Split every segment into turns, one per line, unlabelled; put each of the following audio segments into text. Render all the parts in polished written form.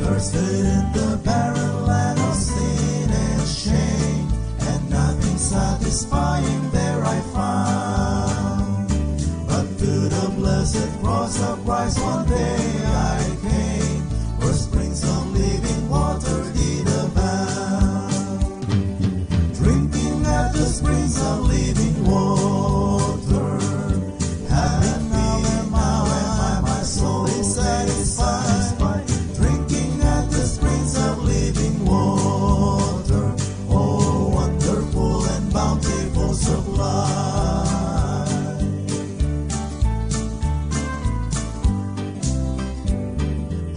Thirsted in the barren land of sin and shame, and nothing satisfying there I found. But to the blessed cross of Christ one day I came, where springs of living water did abound. Drinking at the springs of living water, happy now and my soul is satisfied. Drinking at the springs of living water, oh wonderful and bountiful supply.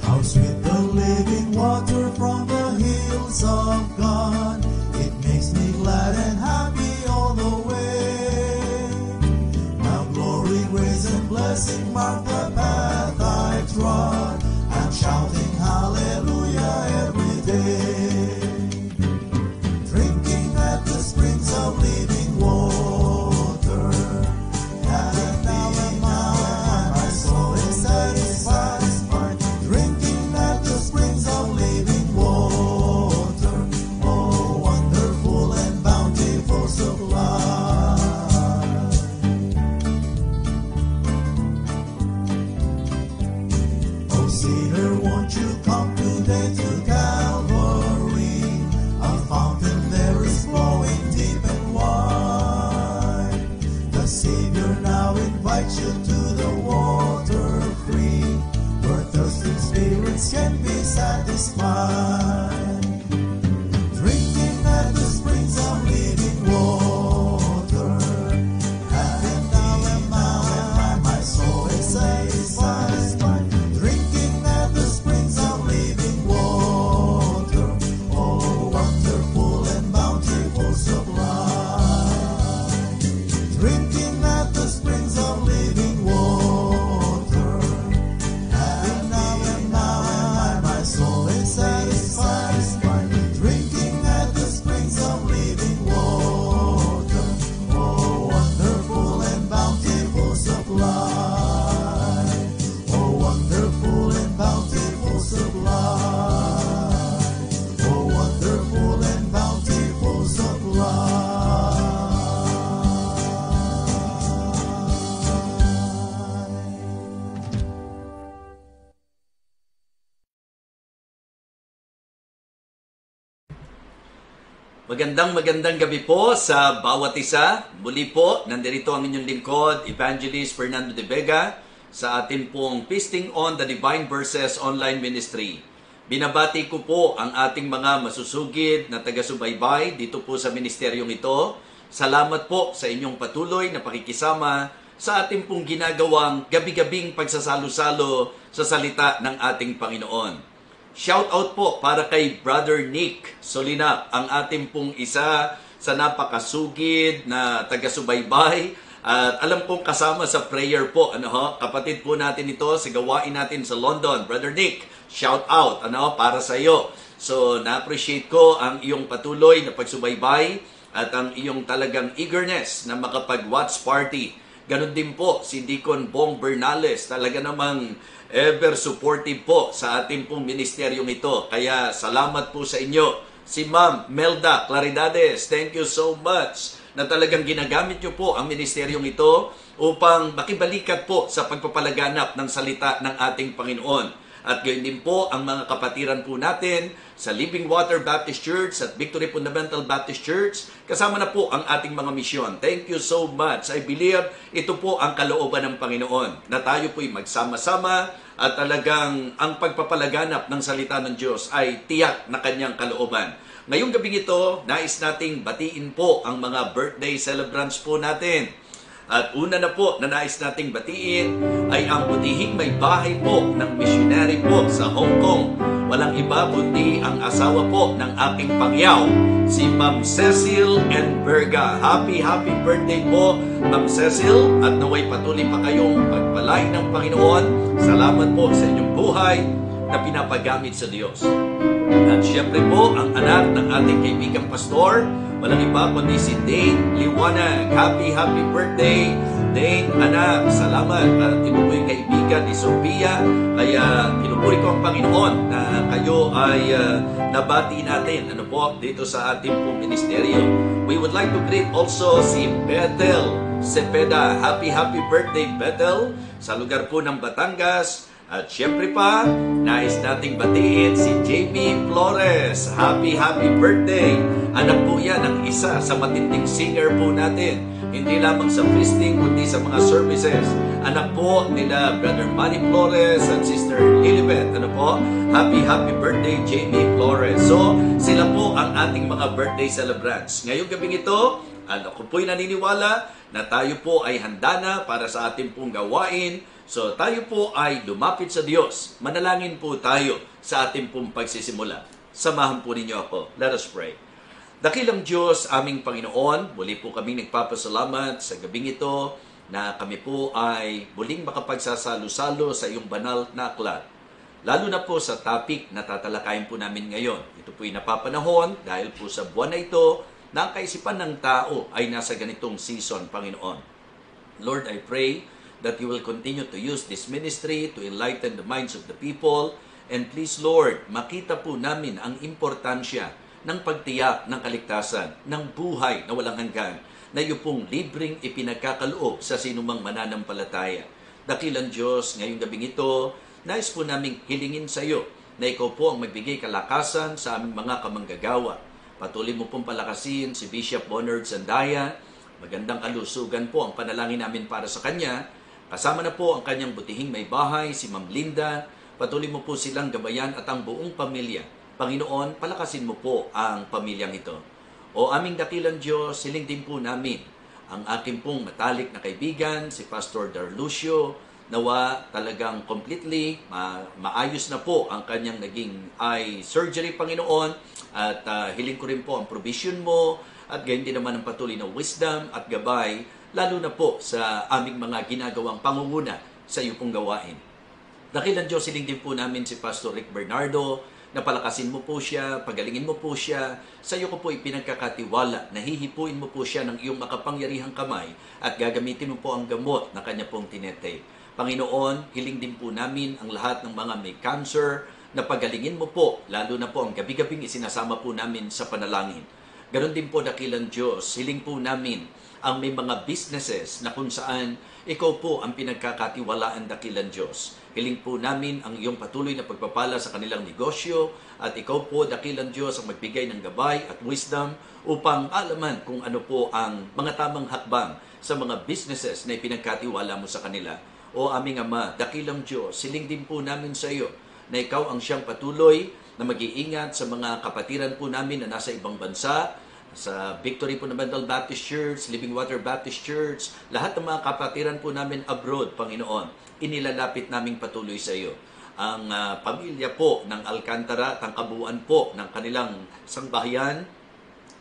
How sweet the living water from the hills of God, it makes me glad and happy all the way. Now glory, grace and blessing mark the path I trod, I'm shouting hallelujah every day. Drinking at the springs of living water, and now my soul is satisfied. Drinking at the springs of living water, oh wonderful and bountiful supply. Oh sinner, won't you come today to Calvary? A fountain there is flowing deep and wide. The Savior now invites you to the water free, where thirsting spirits can be satisfied. Drinking at the springs of living water, and now my soul is satisfied. Drinking at the springs of living water, oh wonderful and bountiful supply. Drinking at the springs of living water, and now my soul is satisfied. Drinking at the springs of living water, oh wonderful and bountiful supply. Oh wonderful and bountiful supply. Oh wonderful and bountiful supply.
Magandang gabi po sa bawat isa. Muli po, nandirito ang inyong lingkod, Evangelist Fernando de Vega, sa atin pong Feasting on the Divine Verses Online Ministry. Binabati ko po ang ating mga masusugid na taga-subaybay dito po sa ministeryong ito. Salamat po sa inyong patuloy na pakikisama sa ating pong ginagawang gabi-gabing pagsasalo-salo sa salita ng ating Panginoon. Shout out po para kay Brother Nick Solinap, ang ating pong isa sa napakasugid na taga-subaybay. At alam kong kasama sa prayer po, kapatid po natin ito sa gawain natin sa London. Brother Nick, shout out para sa iyo. So, na-appreciate ko ang iyong patuloy na pagsubaybay at ang iyong talagang eagerness na makapag-watch party. Ganon din po si Deacon Bong Bernales, talaga namang ever supportive po sa ating pong ministeryong ito. Kaya salamat po sa inyo. Si Ma'am Melda Claridades, thank you so much na talagang ginagamit nyo po ang ministeryong ito upang makibalikat po sa pagpapalaganap ng salita ng ating Panginoon. At gayon din po ang mga kapatiran po natin sa Living Water Baptist Church at Victory Fundamental Baptist Church. Kasama na po ang ating mga misyon. Thank you so much. I believe ito po ang kalooban ng Panginoon na tayo po'y magsama-sama at talagang ang pagpapalaganap ng salita ng Diyos ay tiyak na kanyang kalooban. Ngayong gabing ito, nais nating batiin po ang mga birthday celebrants po natin. At una na po na nais nating batiin ay ang butihing may bahay po ng missionary po sa Hong Kong. Walang iba kundi ang asawa po ng aking pangyaw, si Ma'am Cecil and Berga. Happy birthday po, Ma'am Cecil, at naway patuloy pa kayong pagpalain ng Panginoon. Salamat po sa inyong buhay na pinapagamit sa Diyos. At syempre po, ang anak ng ating kaibigang pastor, walang iba kundi si Dane Liwanag. Happy birthday, birthday, anak. Salamat. At ito po yung kaibigan ni Sophia. Kaya pinupuri ko ang Panginoon na kayo ay nabati natin dito sa ating pong ministeryo. We would like to greet also si Bethel Cepeda. Happy birthday, Bethel, sa lugar po ng Batangas. At syempre pa, nais nating batiin si Jamie Flores. Happy birthday. Anak po yan ng isa sa matinding singer po natin. Hindi lamang sa feasting, kundi sa mga services. Anak po nila Brother Manny Flores at Sister Lilibet. Happy birthday, Jamie Flores. So, sila po ang ating mga birthday celebrants. Ngayong gabing ito, ako po'y naniniwala na tayo po ay handa na para sa ating pong gawain. So, tayo po ay lumapit sa Diyos. Manalangin po tayo sa ating pong pagsisimula. Samahan po ninyo ako. Let us pray. Dakilang Diyos, aming Panginoon, muli po kami nagpapasalamat sa gabing ito na kami po ay muling makapagsasalo-salo sa iyong banal na aklat. Lalo na po sa topic na tatalakayin po namin ngayon. Ito po'y napapanahon dahil po sa buwan na ito na ang kaisipan ng tao ay nasa ganitong season, Panginoon. Lord, I pray that you will continue to use this ministry to enlighten the minds of the people. And please, Lord, makita po namin ang importansya ng pagtiyak ng kaligtasan, ng buhay na walang hanggan, na iyo pong libreng ipinagkakaloob sa sinumang mananampalataya. Dakilang Diyos, ngayong gabing ito, nais po naming hilingin sa iyo na ikaw po ang magbigay kalakasan sa aming mga kamanggagawa. Patuloy mo pong palakasin si Bishop Bonard Sandaya. Magandang kalusugan po ang panalangin namin para sa kanya. Kasama na po ang kanyang butihing may bahay, si Ma'am Linda. Patuloy mo po silang gabayan at ang buong pamilya. Panginoon, palakasin mo po ang pamilyang ito. O aming dakilang Diyos, hiling din po namin ang aking pong matalik na kaibigan, si Pastor Darlucio, nawa talagang completely maayos na po ang kanyang naging eye surgery, Panginoon. At hiling ko rin po ang provision mo at gayon din naman ang patuloy na wisdom at gabay, lalo na po sa aming mga ginagawang pangunguna sa iyo pong gawain. Dakilang Diyos, hiling din po namin si Pastor Rick Bernardo, na palakasin mo po siya, pagalingin mo po siya. Sa iyo ko po ipinagkakatiwala, nahihipuin mo po siya ng iyong makapangyarihang kamay at gagamitin mo po ang gamot na kanya pong tinete. Panginoon, hiling din po namin ang lahat ng mga may cancer na pagalingin mo po, lalo na po ang gabi-gabing isinasama po namin sa panalangin. Ganon din po, dakilang Diyos, hiling po namin ang may mga businesses na kung saan ikaw po ang pinagkakatiwalaan, dakilang Diyos. Hiling po namin ang iyong patuloy na pagpapala sa kanilang negosyo at ikaw po, dakilang Diyos, ang magbigay ng gabay at wisdom upang alaman kung ano po ang mga tamang hakbang sa mga businesses na ipinagkatiwala mo sa kanila. O aming Ama, dakilang Diyos, hiling din po namin sa iyo na ikaw ang siyang patuloy na mag-iingat sa mga kapatiran po namin na nasa ibang bansa, sa Victory Fundamental Baptist Church, Living Water Baptist Church, lahat ng mga kapatiran po namin abroad, Panginoon, inilalapit naming patuloy sa iyo. Ang pamilya po ng Alcantara, ang kabuuan po ng kanilang sangbahayan,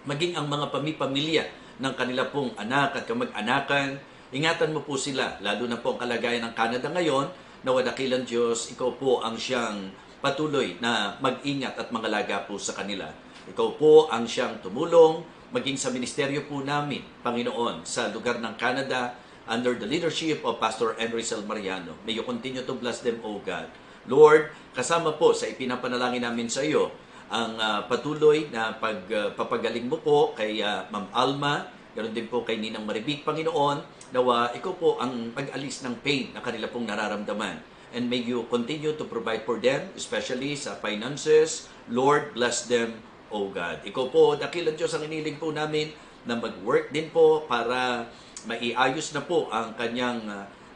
maging ang mga pamilya ng kanila pong anak at kamag-anakan, ingatan mo po sila, lalo na po ang kalagayan ng Canada ngayon, na wadakilang Diyos, ikaw po ang siyang patuloy na mag-ingat at mangalaga po sa kanila. Ikaw po ang siyang tumulong, maging sa ministeryo po namin, Panginoon, sa lugar ng Canada, under the leadership of Pastor Enrizel Mariano. May you continue to bless them, O God. Lord, kasama po sa ipinapanalangin namin sa iyo, ang patuloy na pagpapagaling mo po kay Ma'am Alma, ganoon din po kay Ninang Maribik, Panginoon, nawa ikaw po ang pag-alis ng pain na kanila pong nararamdaman. And may you continue to provide for them, especially sa finances. Lord, bless them, O God. Ikaw po, dakilang Diyos, ang iniling po namin na mag-work din po para maiayos na po ang kanyang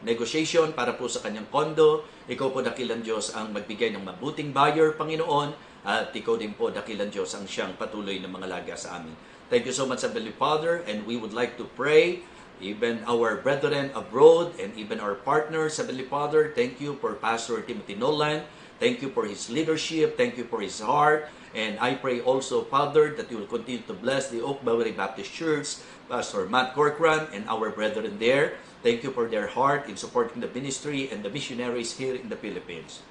negotiation para po sa kanyang kondo. Ikaw po, dakilang Diyos, ang magbigay ng mabuting buyer, Panginoon. At ikaw din po, dakilang Diyos, ang siyang patuloy na mga laga sa amin. Thank you so much, Heavenly Father, and we would like to pray even our brethren abroad and even our partners, Heavenly Father. Thank you for Pastor Timothy Nolan. Thank you for his leadership. Thank you for his heart. And I pray also, Father, that you will continue to bless the Oak Bowery Baptist Church, Pastor Matt Corcoran, and our brethren there. Thank you for their heart in supporting the ministry and the missionaries here in the Philippines.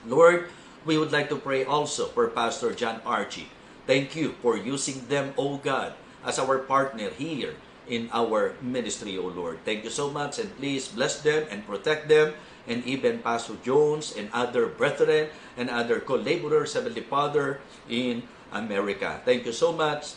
Lord, we would like to pray also for Pastor John Archie. Thank you for using them, O God, as our partner here in our ministry, O Lord. Thank you so much, and please bless them and protect them, and even Pastor Jones and other brethren and other co-laborers, Heavenly Father, in America. Thank you so much.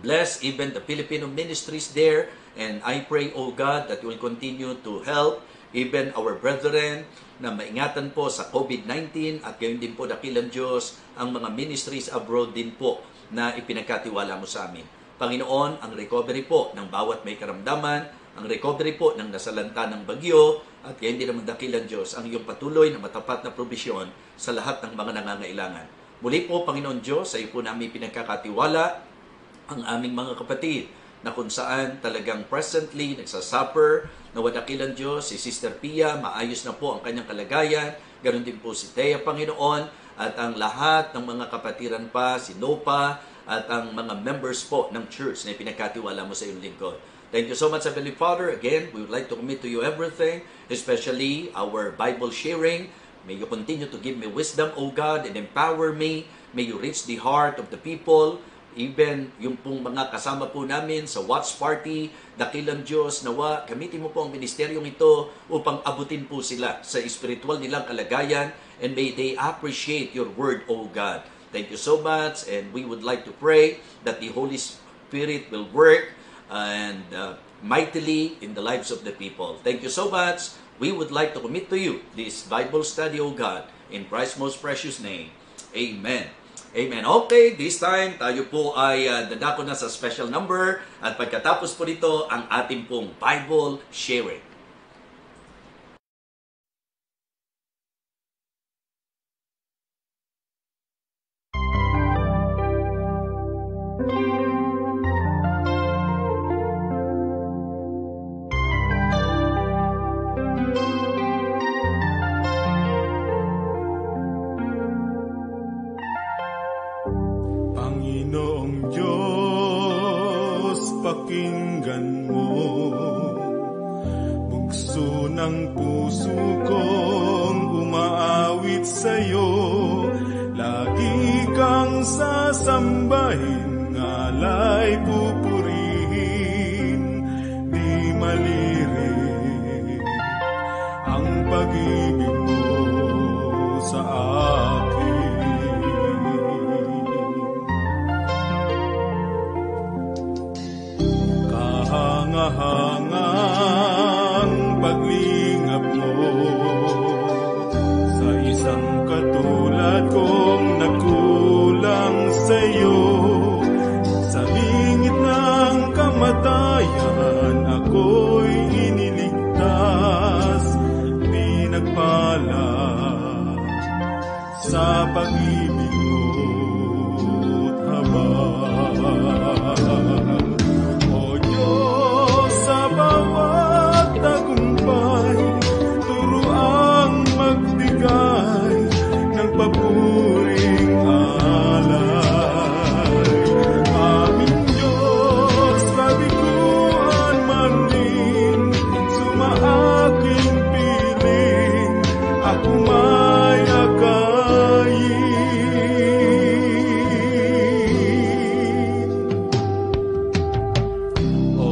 Bless even the Filipino ministries there, and I pray, O God, that you will continue to help even our brethren na maingatan po sa COVID-19 at gayon din po dakilang Diyos ang mga ministries abroad din po na ipinagkatiwala mo sa amin. Panginoon, ang recovery po ng bawat may karamdaman, ang recovery po ng nasalanta ng bagyo, at gayon din naman dakilang Diyos ang iyong patuloy na matapat na probisyon sa lahat ng mga nangangailangan. Muli po, Panginoon Diyos, sa iyo po namin pinagkakatiwala ang aming mga kapatid na kung saan talagang presently nagsasuffer, na wadakilang Diyos, si Sister Pia, maayos na po ang kanyang kalagayan, ganoon din po si Thea, Panginoon, at ang lahat ng mga kapatiran pa, si Nopa, at ang mga members po ng church na pinagkatiwala mo sa iyong lingkod. Thank you so much, Heavenly Father. Again, we would like to commit to you everything, especially our Bible sharing. May you continue to give me wisdom, O God, and empower me. May you reach the heart of the people, even yung pong mga kasama po namin sa watch party, dakilang Diyos, nawa, gamitin mo po ang ministeryong ito upang abutin po sila sa spiritual nilang kalagayan, and may they appreciate your word, O God. Thank you so much, and we would like to pray that the Holy Spirit will work and mightily in the lives of the people. Thank you so much. We would like to commit to you this Bible study, O God, in Christ's most precious name. Amen. Amen. Okay, this time tayo po ay dadako na sa special number, at pagkatapos po nito ang ating pong Bible sharing.
Panginoong Diyos, pakinggan mo, bugso ng puso kong umaawit sa'yo, lagi kang sasambahin, ngalay pupurihin, di malirik ang pag-ibig mo sa akin. Kahangahangang paglingap mo sa isang katulad kong nagkulang sa'yo. Sa bingit ng kamatayan ako'y iniligtas, di nagpala sa pag-ibig mo't habang. O Diyos, sa bawat tagumpay, turuang magbigay ng papuring alay. Aming Diyos, kabiguan man din, sumaaking piling, ako may akayin. O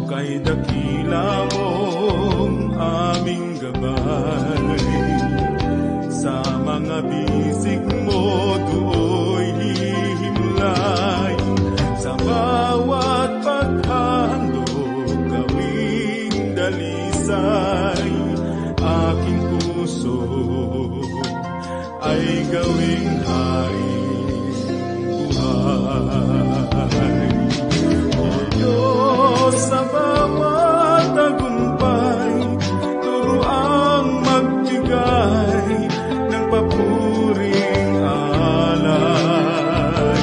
kay dakila mong aming gabay, sa mga bisig mo do'y hihimlay, sa bawat paghandog gawing dalisay, aking puso ay gawing haring buhay. O Diyos, sa bawat tagumpay, turuang magbigay ng papuring alay.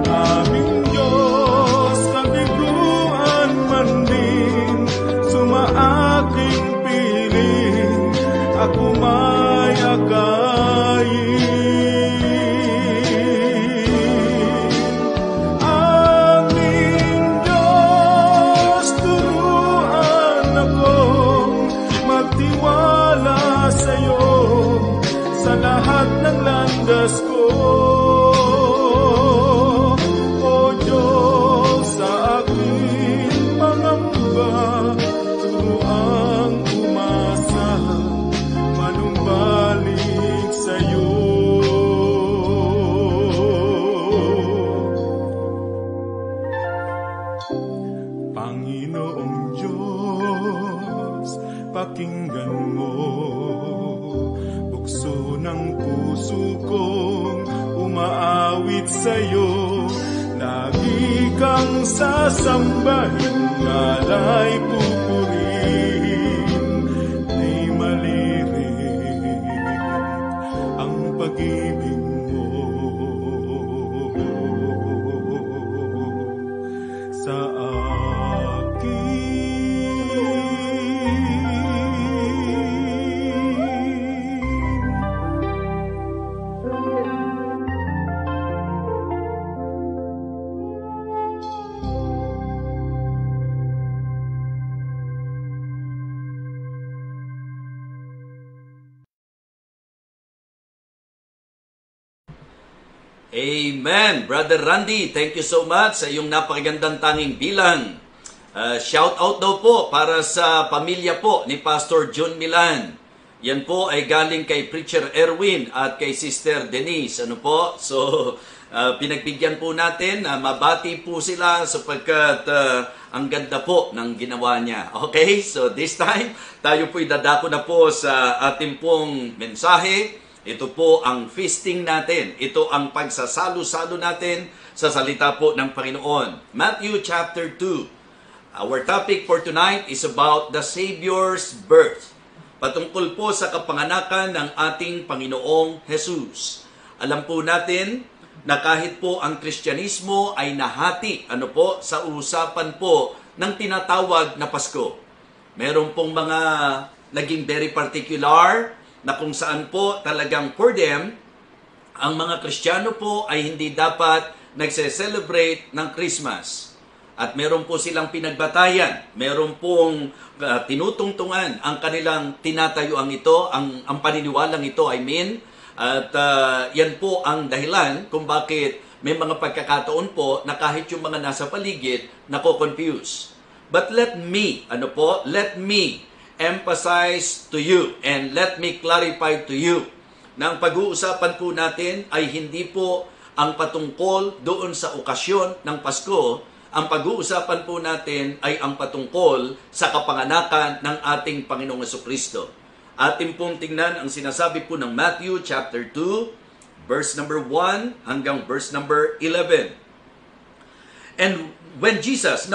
Aming Diyos, kabiguan man din, sumaaking piling, ako may akayin. Aming Diyos, turuan akong magtiwala sa'yo sa lahat ng landas ko. O Diyos, sa aking mga ng puso kong umaawit sa'yo. Lagi kang sasambahin, ngala'y pupurihin, di malirik ang pag-ibig mo sa akin.
Amen. Brother Randy, thank you so much sa iyong napakagandang tanging bilang. Shout out daw po para sa pamilya po ni Pastor John Milan. Yan po ay galing kay Preacher Erwin at kay Sister Denise. Ano po? So, pinagbigyan po natin, mabati po sila sapagkat ang ganda po ng ginawa niya. Okay? So, this time, tayo po'y dadako na po sa ating pong mensahe. Ito po ang feasting natin. Ito ang pagsasalo-salo natin sa salita po ng Panginoon. Matthew chapter 2. Our topic for tonight is about the Savior's birth. Patungkol po sa kapanganakan ng ating Panginoong Jesus. Alam po natin na kahit po ang Kristyanismo ay nahati sa usapan po ng tinatawag na Pasko. Meron pong mga naging very particular na kung saan po talagang for them, ang mga Kristiyano po ay hindi dapat nagse-celebrate ng Christmas. At meron po silang pinagbatayan, meron pong tinutungtungan ang kanilang tinatayuan ito, ang paniniwalang ito, at yan po ang dahilan kung bakit may mga pagkakataon po na kahit yung mga nasa paligid, nako-confuse. But let me emphasize to you and let me clarify to you na ang pag-uusapan po natin ay hindi po ang patungkol doon sa okasyon ng Pasko. Ang pag-uusapan po natin ay ang patungkol sa kapanganakan ng ating Panginoong Jesucristo. Atin pong tingnan ang sinasabi po ng Matthew chapter 2, verse number 1 hanggang verse number 11. And when Jesus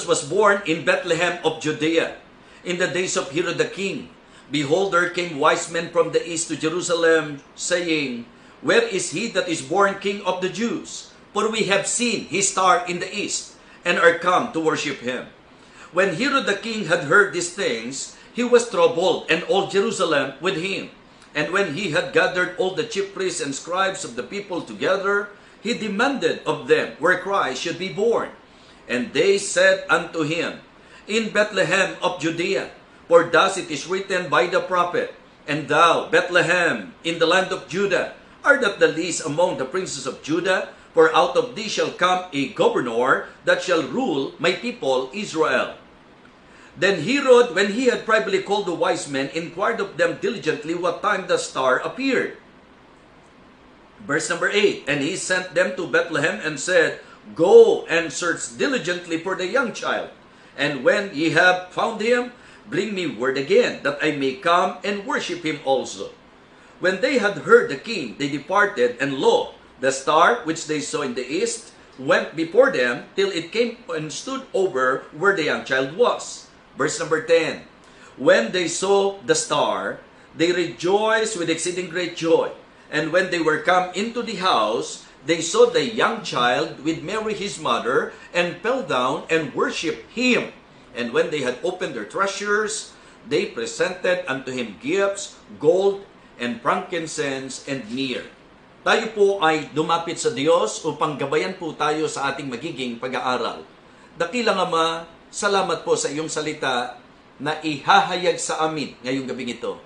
was born in Bethlehem of Judea, in the days of Herod the king, behold, there came wise men from the east to Jerusalem, saying, Where is he that is born King of the Jews? For we have seen his star in the east, and are come to worship him. When Herod the king had heard these things, he was troubled, and all Jerusalem with him. And when he had gathered all the chief priests and scribes of the people together, he demanded of them where Christ should be born. And they said unto him, In Bethlehem of Judea, for thus it is written by the prophet, And thou, Bethlehem, in the land of Judah, art not the least among the princes of Judah, for out of thee shall come a governor that shall rule my people Israel. Then Herod, when he had privately called the wise men, inquired of them diligently what time the star appeared. Verse number 8, And he sent them to Bethlehem and said, Go and search diligently for the young child. And when ye have found him, bring me word again, that I may come and worship him also. When they had heard the king, they departed, and lo, the star which they saw in the east went before them, till it came and stood over where the young child was. Verse number 10, When they saw the star, they rejoiced with exceeding great joy. And when they were come into the house, they saw the young child with Mary his mother, and fell down and worshipped him. And when they had opened their treasures, they presented unto him gifts, gold, and frankincense, and myrrh. Tayo po ay lumapit sa Diyos upang gabayan po tayo sa ating magiging pag-aaral. Dakilang Ama, salamat po sa iyong salita na ihahayag sa amin ngayong gabing ito.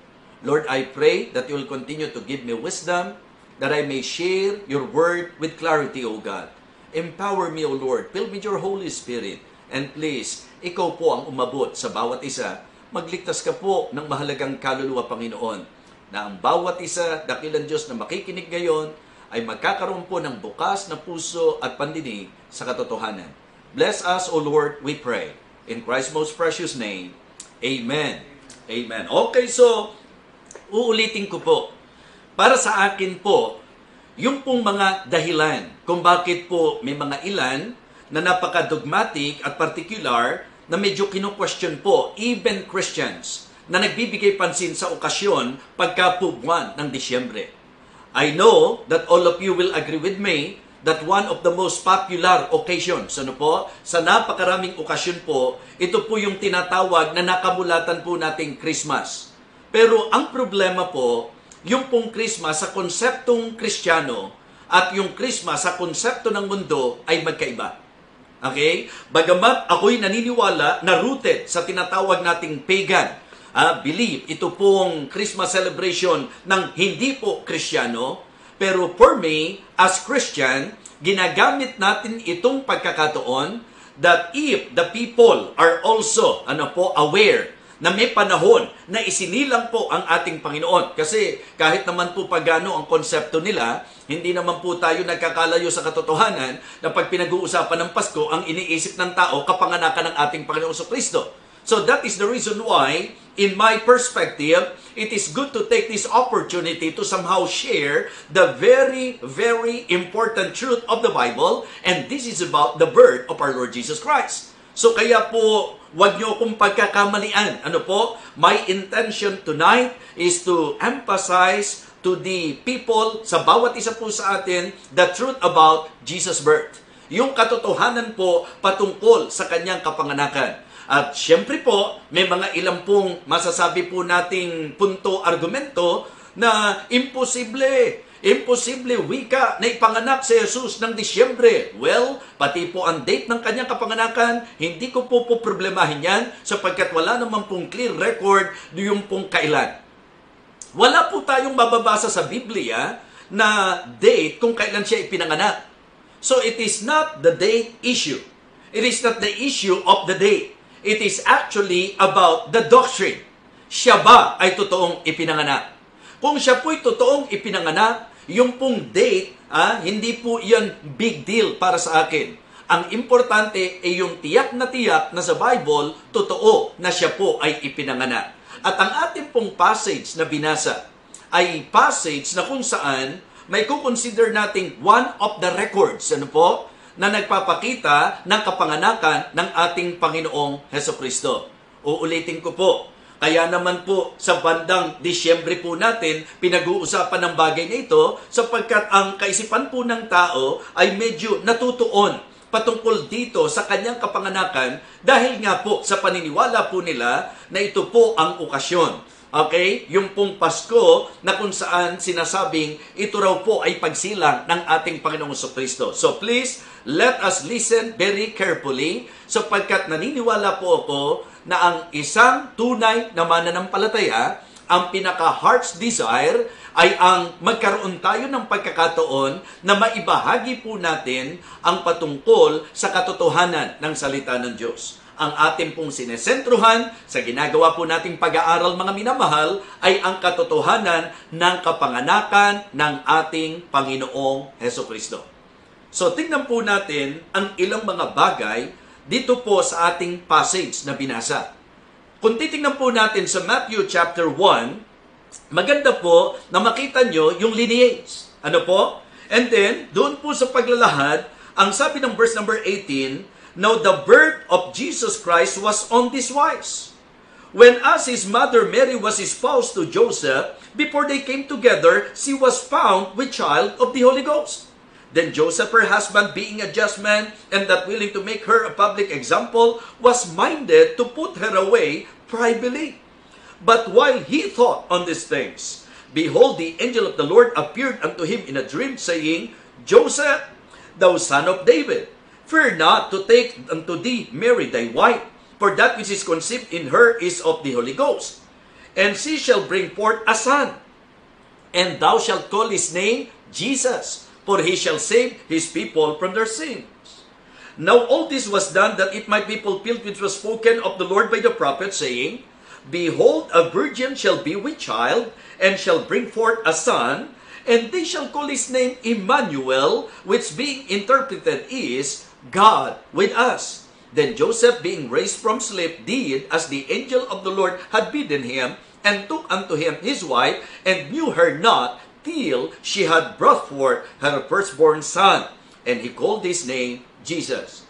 Lord, I pray that you will continue to give me wisdom, that I may share your word with clarity, O God. Empower me, O Lord. Fill me with your Holy Spirit. And please, ikaw po ang umabot sa bawat isa. Magligtas ka po ng mahalagang kaluluwa, Panginoon, na ang bawat isa, dakilang Diyos na makikinig ngayon, ay magkakaroon po ng bukas na puso at pandinig sa katotohanan. Bless us, O Lord, we pray. In Christ's most precious name, Amen. Amen. Okay, so, uulitin ko po. Para sa akin po, yung pong mga dahilan kung bakit po may mga ilan na napaka-dogmatic at particular na medyo kinu-question po, even Christians, na nagbibigay pansin sa okasyon pagka po buwan ng Disyembre. I know that all of you will agree with me that one of the most popular occasions, sa napakaraming okasyon po, ito po yung tinatawag na nakamulatan po nating Christmas. Pero ang problema po, yung pong Christmas sa konseptong Kristiyano at yung Christmas sa konsepto ng mundo ay magkaiba. Okay? Bagamat ako'y naniniwala na rooted sa tinatawag nating pagan belief, ito pong Christmas celebration ng hindi po Kristiyano, pero for me, as Christian, ginagamit natin itong pagkakataon that if the people are also aware na may panahon na isinilang po ang ating Panginoon. Kasi kahit naman po pagano ang konsepto nila, hindi naman po tayo nagkakalayo sa katotohanan na pag pinag-uusapan ng Pasko, ang iniisip ng tao, kapanganakan ng ating Panginoong Jesucristo. So that is the reason why, in my perspective, it is good to take this opportunity to somehow share the very, very important truth of the Bible, and this is about the birth of our Lord Jesus Christ. So kaya po, wag nyo akong pagkakamalian. My intention tonight is to emphasize to the people, sa bawat isa po sa atin, the truth about Jesus' birth. Yung katotohanan po patungkol sa kanyang kapanganakan. At syempre po, may mga ilang pong masasabi po nating punto, argumento na imposible wika na ipanganak si Jesus ng Disyembre. Well, pati po ang date ng kanyang kapanganakan, hindi ko po problemahin yan sapagkat wala naman pong clear record yung pong kailan. Wala po tayong mababasa sa Biblia na date kung kailan siya ipinanganak. So it is not the date issue. It is not the issue of the date. It is actually about the doctrine. Siya ba ay totoong ipinanganak? Kung siya po'y totoong ipinanganak, yung pong date, hindi po yan big deal para sa akin. Ang importante ay yung tiyak na sa Bible, totoo na siya po ay ipinanganak. At ang ating pong passage na binasa ay passage na kung saan may kukonsider nating one of the records, na nagpapakita ng kapanganakan ng ating Panginoong Hesukristo. Uulitin ko po, kaya naman po sa bandang Disyembre po natin pinag-uusapan ng bagay na ito sapagkat ang kaisipan po ng tao ay medyo natutuon patungkol dito sa kanyang kapanganakan dahil nga po sa paniniwala po nila na ito po ang okasyon. Okay? Yung pong Pasko na kung saan sinasabing ito raw po ay pagsilang ng ating Panginoong Jesucristo. So please, let us listen very carefully sapagkat naniniwala po ako na ang isang tunay na mananampalataya, ang pinaka-heart's desire ay ang magkaroon tayo ng pagkakataon na maibahagi po natin ang patungkol sa katotohanan ng salita ng Diyos. Ang ating pong sinesentruhan sa ginagawa po nating pag-aaral, mga minamahal, ay ang katotohanan ng kapanganakan ng ating Panginoong Hesukristo. So tingnan po natin ang ilang mga bagay dito po sa ating passage na binasa. Kung titingnan po natin sa Matthew chapter 1, maganda po na makita nyo yung lineage. And then, doon po sa paglalahad, ang sabi ng verse number 18, now the birth of Jesus Christ was on this wise. When as his mother Mary was espoused to Joseph, before they came together, she was found with child of the Holy Ghost. Then Joseph, her husband, being a just man, and not willing to make her a public example, was minded to put her away privately. But while he thought on these things, behold, the angel of the Lord appeared unto him in a dream, saying, Joseph, thou son of David, fear not to take unto thee Mary thy wife, for that which is conceived in her is of the Holy Ghost. And she shall bring forth a son, and thou shalt call his name Jesus, for he shall save his people from their sins. Now all this was done that it might be fulfilled which was spoken of the Lord by the prophet, saying, behold, a virgin shall be with child, and shall bring forth a son, and they shall call his name Emmanuel, which being interpreted is God with us. Then Joseph, being raised from sleep, did as the angel of the Lord had bidden him, and took unto him his wife, and knew her not until she had brought forth her firstborn son. And he called his name Jesus.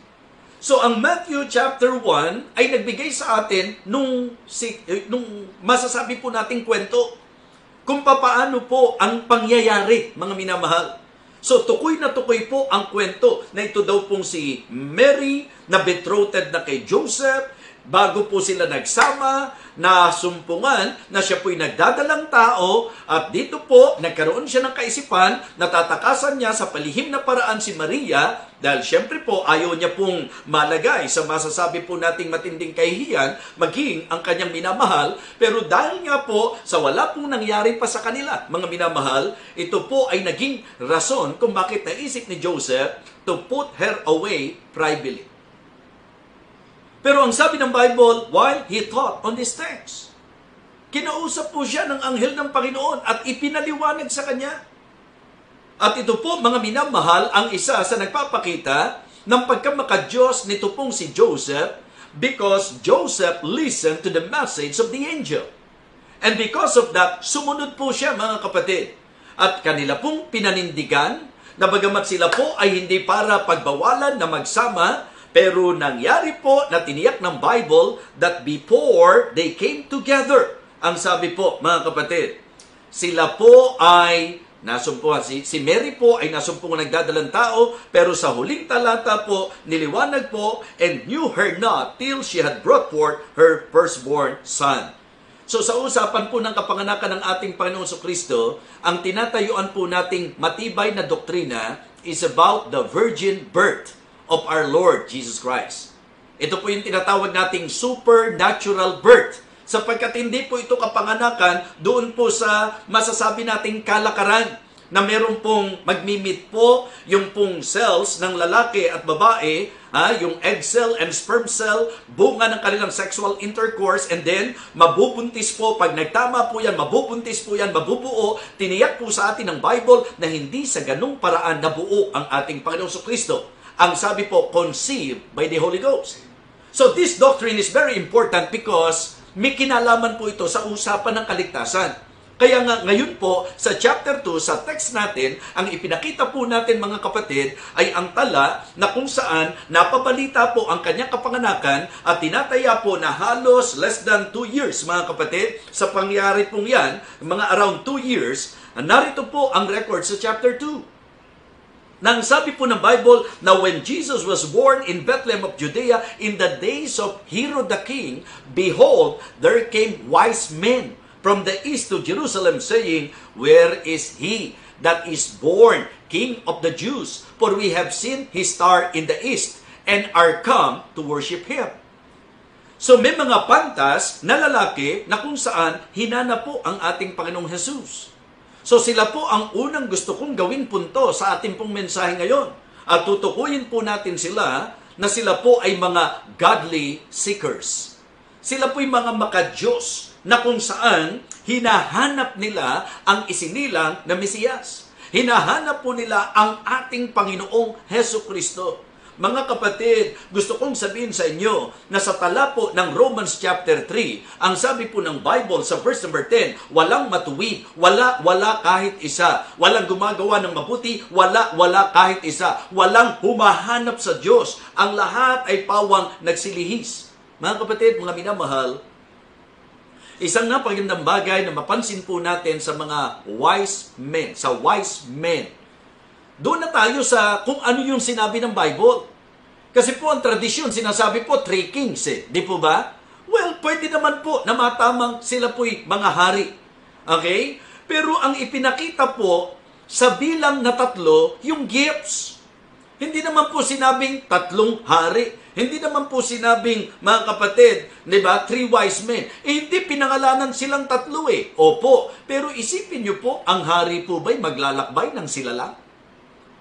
So ang Matthew chapter 1 ay nagbigay sa atin nung masasabi po nating kwento kung papaano po ang pangyayari, mga minamahal. So tukoy na tukoy po ang kwento na ito daw pong si Mary na betrothed na kay Joseph. Bago po sila nagsama, nasumpungan na siya po'y nagdadalang tao at dito po nagkaroon siya ng kaisipan, natatakasan niya sa palihim na paraan si Maria dahil syempre po ayaw niya pong malagay sa masasabi po nating matinding kahihiyan maging ang kanyang minamahal. Pero dahil nga po sa wala pong nangyari pa sa kanila, mga minamahal, ito po ay naging rason kung bakit naisip ni Joseph to put her away privately. Pero ang sabi ng Bible, while he thought on these things, kinausap po siya ng anghel ng Panginoon at ipinaliwanag sa kanya. At ito po, mga minamahal, ang isa sa nagpapakita ng pagkamakadiyos nito pong si Joseph because Joseph listened to the message of the angel. And because of that, sumunod po siya, mga kapatid. At kanila pong pinanindigan na bagamat sila po ay hindi para pagbawalan na magsama, pero nangyari po na tiniyak ng Bible that before they came together, ang sabi po, mga kapatid, sila po ay nasumpungan. Si Mary po ay nasumpungan nagdadalang tao, pero sa huling talata po, niliwanag po, and knew her not till she had brought forth her firstborn son. So sa usapan po ng kapanganakan ng ating Panginoon Kristo, ang tinatayuan po nating matibay na doktrina is about the virgin birth of our Lord Jesus Christ. Ito po yung tinatawag nating supernatural birth. Sapagkat hindi po ito kapanganakan doon po sa masasabi nating kalakaran na meron pong magmimit po yung pong cells ng lalaki at babae, yung egg cell and sperm cell, bunga ng kanilang sexual intercourse, and then mabubuntis po. Pag nagtama po yan, mabubuntis po yan, mabubuo. Tiniyak po sa atin ng Bible na hindi sa ganung paraan nabuo ang ating Panginoong Kristo. Ang sabi po, conceived by the Holy Ghost. So this doctrine is very important because may kinalaman po ito sa usapan ng kaligtasan. Kaya nga ngayon po, sa chapter 2, sa text natin, ang ipinakita po natin mga kapatid ay ang tala na kung saan napabalita po ang kanyang kapanganakan at tinataya po na halos less than 2 years mga kapatid. Sa pangyari pong yan, mga around 2 years, narito po ang record sa chapter 2. Nang sabi po ng Bible na when Jesus was born in Bethlehem of Judea in the days of Herod the king, behold, there came wise men from the east to Jerusalem saying, where is he that is born King of the Jews? For we have seen his star in the east and are come to worship him. So may mga pantas na lalaki na kung saan hinanap po ang ating Panginoong Jesus. So sila po ang unang gusto kong gawin punto sa ating pong mensahe ngayon. At tutukuyin po natin sila na sila po ay mga godly seekers. Sila po ay mga makadiyos na kung saan hinahanap nila ang isinilang na Mesiyas. Hinahanap po nila ang ating Panginoong Hesukristo. Mga kapatid, gusto kong sabihin sa inyo na sa tala po ng Romans chapter 3, ang sabi po ng Bible sa verse number 10, walang matuwid, wala kahit isa. Walang gumagawa ng mabuti, wala kahit isa. Walang humahanap sa Diyos. Ang lahat ay pawang nagsilihis. Mga kapatid, mga minamahal, isang napagandang bagay na mapansin po natin sa mga wise men, doon na tayo sa kung ano yung sinabi ng Bible. Kasi po ang tradisyon, sinasabi po, 3 kings di po ba? Well, pwede naman po na matamang sila po'y mga hari. Okay? Pero ang ipinakita po sa bilang na 3, yung gifts. Hindi naman po sinabing 3 hari. Hindi naman po sinabing, mga kapatid, di ba, 3 wise men. Hindi pinangalanan silang 3 Opo. Pero isipin nyo po, ang hari po ba'y maglalakbay ng sila lang?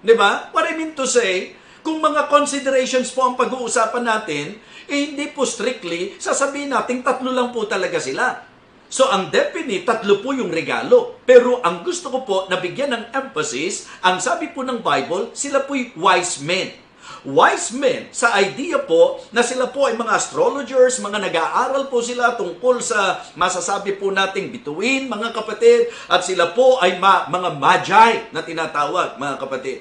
Diba? What I mean to say, kung mga considerations po ang pag-uusapan natin, hindi po strictly sasabihin natin 3 lang po talaga sila. So ang definite, 3 po yung regalo. Pero ang gusto ko po na bigyan ng emphasis, ang sabi po ng Bible, sila po'y wise men. Wise men, sa idea po na sila po ay mga astrologers, mga nag-aaral po sila tungkol sa masasabi po nating bituin, mga kapatid, at sila po ay mga magi na tinatawag, mga kapatid.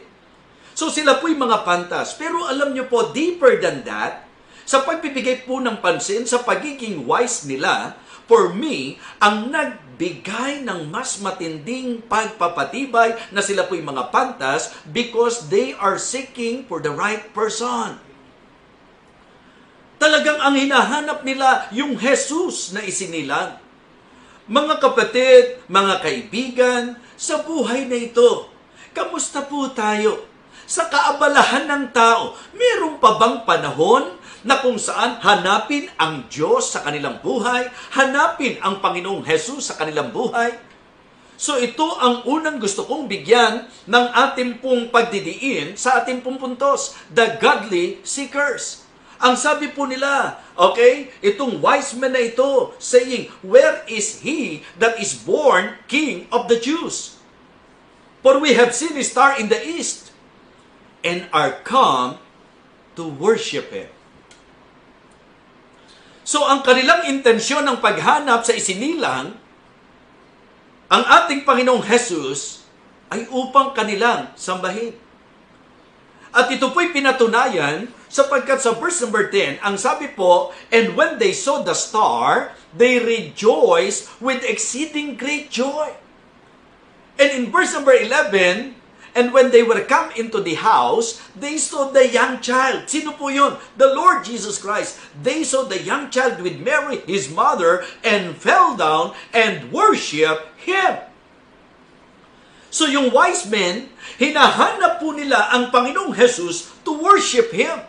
So sila po ay mga pantas. Pero alam nyo po, deeper than that, sa pagbibigay po ng pansin sa pagiging wise nila, for me, ang nagbigay ng mas matinding pagpapatibay na sila po'y mga pantas because they are seeking for the right person. Talagang ang hinahanap nila yung Jesus na isinilang. Mga kapatid, mga kaibigan, sa buhay na ito, kamusta po tayo? Sa kaabalahan ng tao, meron pa bang panahon na kung saan hanapin ang Diyos sa kanilang buhay, hanapin ang Panginoong Jesus sa kanilang buhay? So ito ang unang gusto kong bigyan ng ating pong pagdidiin sa ating pong puntos, the godly seekers. Ang sabi po nila, okay, itong wise men na ito, saying, where is he that is born King of the Jews? For we have seen his star in the east, and are come to worship him. So ang kanilang intensyon ng paghanap sa isinilang, ang ating Panginoong Jesus, ay upang kanilang sambahin. At ito po'y pinatunayan sapagkat sa verse number 10, ang sabi po, and when they saw the star, they rejoiced with exceeding great joy. And in verse number 11, and when they were come into the house, they saw the young child. Sino po yun? The Lord Jesus Christ. They saw the young child with Mary, his mother, and fell down and worshiped Him. So yung wise men, hinahanap po nila ang Panginoong Jesus to worship Him.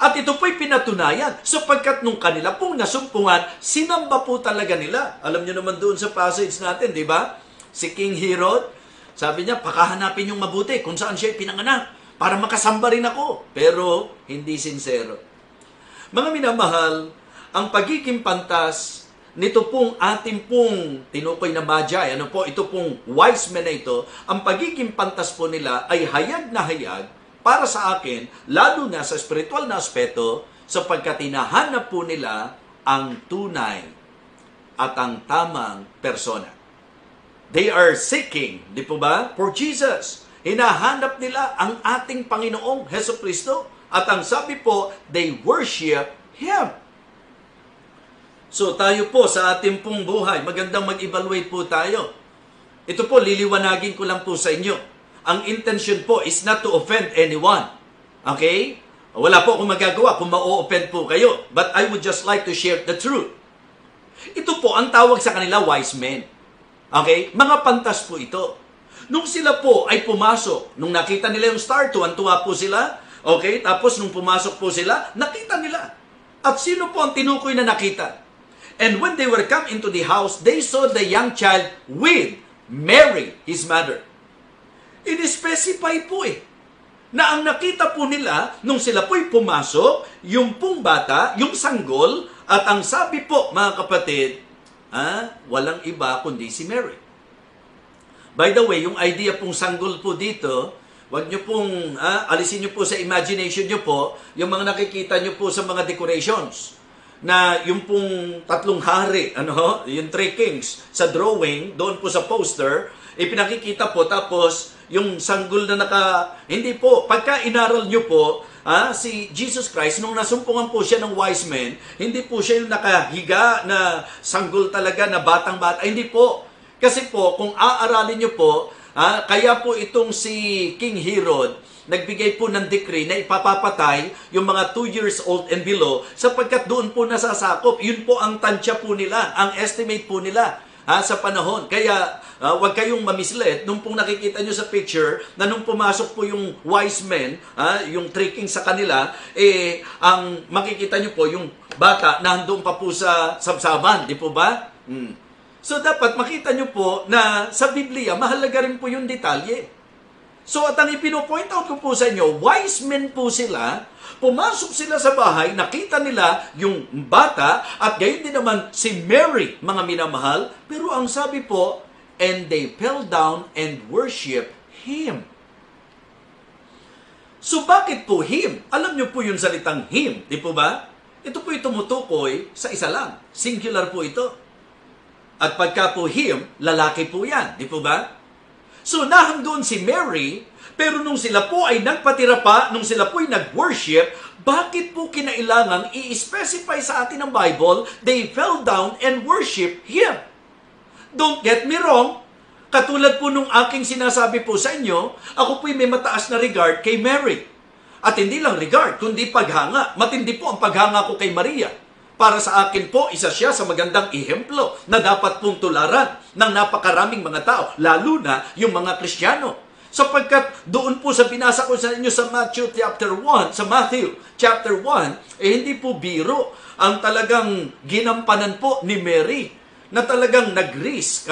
At ito po'y pinatunayan sapagkat nung kanila pong nasumpungan, sinamba po talaga nila. Alam niyo naman doon sa passage natin, di ba? Si King Herod, sabi niya, pakahanapin yung mabuti kung saan siya pinanganak para makasamba rin ako. Pero hindi sincero. Mga minamahal, ang pagiging pantas nito pong ating pong tinukoy na magi, ito pong wise men na ito, ang pagiging pantas po nila ay hayag na hayag para sa akin, lalo na sa spiritual na aspeto, sapagkat hinahanap po nila ang tunay at ang tamang persona. They are seeking, di po ba, for Jesus. Hinahanap nila ang ating Panginoong Hesukristo. At ang sabi po, they worship Him. So tayo po sa ating pong buhay, magandang mag-evaluate po tayo. Ito po, liliwanagin ko lang po sa inyo. Ang intention po is not to offend anyone. Okay? Wala po akong magagawa kung ma-offend po kayo. But I would just like to share the truth. Ito po ang tawag sa kanila, wise men. Okay? Mga pantas po ito. Nung sila po ay pumasok, nung nakita nila yung star, tuwan-tuwa po sila. Okay? Tapos nung pumasok po sila, nakita nila. At sino po ang tinukoy na nakita? And when they were come into the house, they saw the young child with Mary, his mother. In-specify po na ang nakita po nila, nung sila po'y pumasok, yung pong bata, yung sanggol, at ang sabi po, mga kapatid, walang iba kundi si Mary. By the way, yung idea pong sanggol po dito, wag nyo pong, alisin nyo po sa imagination nyo po, yung mga nakikita nyo po sa mga decorations, na yung pong tatlong hari, yung three kings, sa drawing, doon po sa poster, ipinakikita po, tapos yung sanggol na hindi po, pagka inaral nyo po, si Jesus Christ, nung nasumpungan po siya ng wise men, hindi po siya yung nakahiga na sanggol talaga na batang-bata. Hindi po. Kasi po, kung aaralin nyo po, kaya po itong si King Herod, nagbigay po ng decree na ipapapatay yung mga 2 years old and below sapagkat doon po nasasakop. Yun po ang tansya po nila, ang estimate po nila sa panahon. Kaya wag kayong mamislead nung pong nakikita nyo sa picture na nung pumasok po yung wise men, yung tricking sa kanila, ang makikita nyo po yung bata na handong pa po sa sabsaban, di po ba? So dapat makita nyo po na sa Biblia, mahalaga rin po yung detalye. So at ang ipino-point out ko po sa inyo, wise men po sila, pumasok sila sa bahay, nakita nila yung bata, at gayon din naman si Mary, mga minamahal, pero ang sabi po, and they fell down and worship Him. So bakit po him? Alam niyo po yung salitang him, di po ba? Ito po tumutukoy sa isa lang. Singular po ito. At pagka po him, lalaki po yan, di po ba? So nahandoon si Mary, pero nung sila po ay nagpatira pa, nung sila po ay nag-worship, bakit po kinailangang i-specify sa atin ng Bible, they fell down and worship him? Don't get me wrong, katulad po nung aking sinasabi po sa inyo, ako po'y may mataas na regard kay Mary. At hindi lang regard, kundi paghanga. Matindi po ang paghanga ko kay Maria. Para sa akin po, isa siya sa magandang ehemplo na dapat pong tularan ng napakaraming mga tao, lalo na yung mga Kristiyano. Sapagkat doon po sa binasa ko sa inyo sa Matthew chapter 1, hindi po biro ang talagang ginampanan po ni Mary na talagang nag-risk.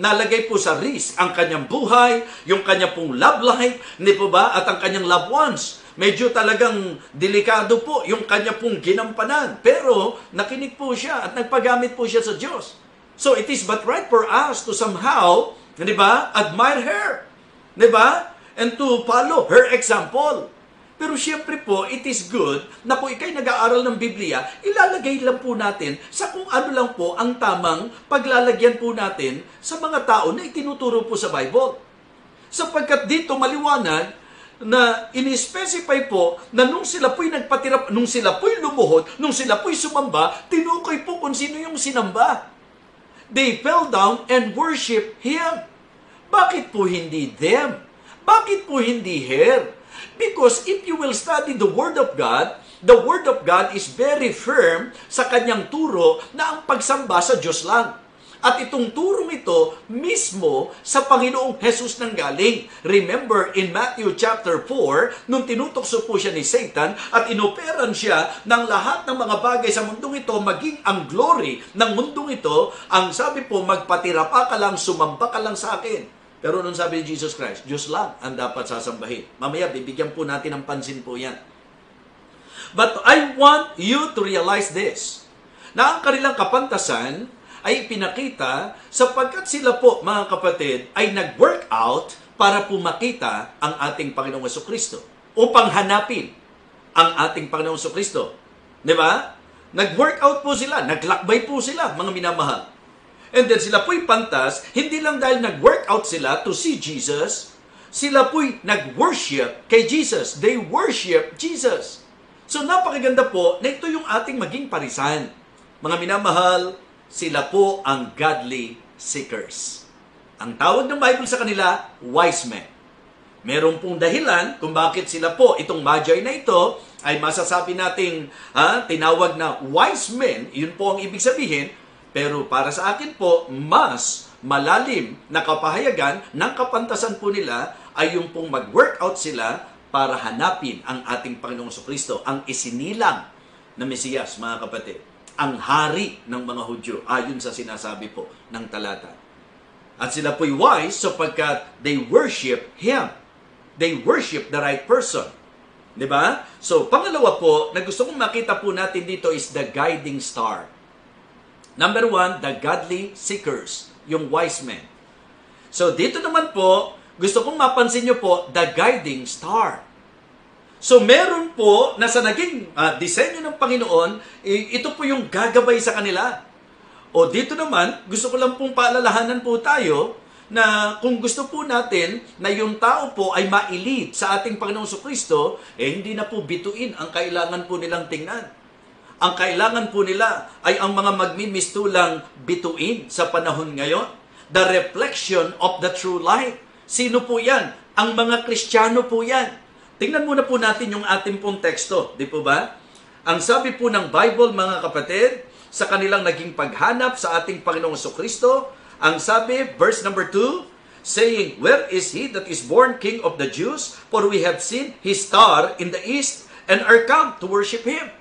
Nalagay po sa risk ang kanyang buhay, yung kanyang pong love life, hindi po ba? At ang kanyang loved ones. Medyo talagang delikado po yung kanyang pong ginampanan. Pero nakinig po siya at nagpagamit po siya sa Diyos. So it is but right for us to somehow, hindi ba, admire her. Hindi ba? And to follow her example. Pero siyempre po, it is good na kung ikay nag-aaral ng Biblia, ilalagay lang po natin sa kung ano lang po ang tamang paglalagyan po natin sa mga tao na itinuturo po sa Bible. Sapagkat dito maliwanag na ini-specify po na nung sila po'y nagpatira, nung sila po'y lumuhod, nung sila po'y sumamba, tinukoy po kung sino yung sinamba. They fell down and worship Him. Bakit po hindi them? Bakit po hindi her? Because if you will study the Word of God is very firm sa kanyang turo na ang pagsamba sa Diyos lang. At itong turong ito mismo sa Panginoong Jesus nang galing. Remember in Matthew chapter 4, nung tinutokso po siya ni Satan at inoperan siya ng lahat ng mga bagay sa mundong ito, maging ang glory ng mundong ito, ang sabi po, magpatira pa ka lang, sumamba ka lang sa akin. Pero nung sabi ni Jesus Christ, Diyos lang ang dapat sasambahin. Mamaya, bibigyan po natin ng pansin po yan. But I want you to realize this, na ang kanilang kapantasan ay pinakita sapagkat sila po, mga kapatid, ay nag-work out para po makita ang ating Panginoong Jesucristo upang hanapin ang ating Panginoong Jesucristo. Di ba? Nag-work out po sila, naglakbay po sila, mga minamahal. And then sila po'y pantas, hindi lang dahil nag-workout sila to see Jesus, sila po'y nag-worship kay Jesus. They worship Jesus. So napakaganda po na ito yung ating maging parisan. Mga minamahal, sila po ang godly seekers. Ang tawag ng Bible sa kanila, wise men. Meron pong dahilan kung bakit sila po, itong magi na ito, ay masasabi nating tinawag na wise men, yun po ang ibig sabihin. Pero para sa akin po, mas malalim na kapahayagan ng kapantasan po nila ay yung pong mag-workout sila para hanapin ang ating Panginoong Jesucristo, ang isinilang na Mesiyas, mga kapatid, ang hari ng mga Hudyo, ayon sa sinasabi po ng talata. At sila po'y wise sapagkat they worship Him. They worship the right person. Diba? So, pangalawa po, na gusto kong makita po natin dito is the guiding star. Number 1, the godly seekers, yung wise men. So dito naman po, gusto kong mapansin nyo po, the guiding star. So meron po na sa naging disenyo ng Panginoon, ito po yung gagabay sa kanila. O dito naman, gusto ko lang pong paalalahanan po tayo na kung gusto po natin na yung tao po ay ma-elite sa ating Panginoong Jesucristo, hindi na po bituin ang kailangan po nilang tingnan. Ang kailangan po nila ay ang mga magmimistulang bituin sa panahon ngayon. The reflection of the true light. Sino po yan? Ang mga Kristiyano po yan. Tingnan muna po natin yung ating pong teksto. Di po ba? Ang sabi po ng Bible, mga kapatid, sa kanilang naging paghanap sa ating Panginoong Jesucristo, ang sabi, verse number 2, saying, "Where is he that is born King of the Jews? For we have seen his star in the east and are come to worship him."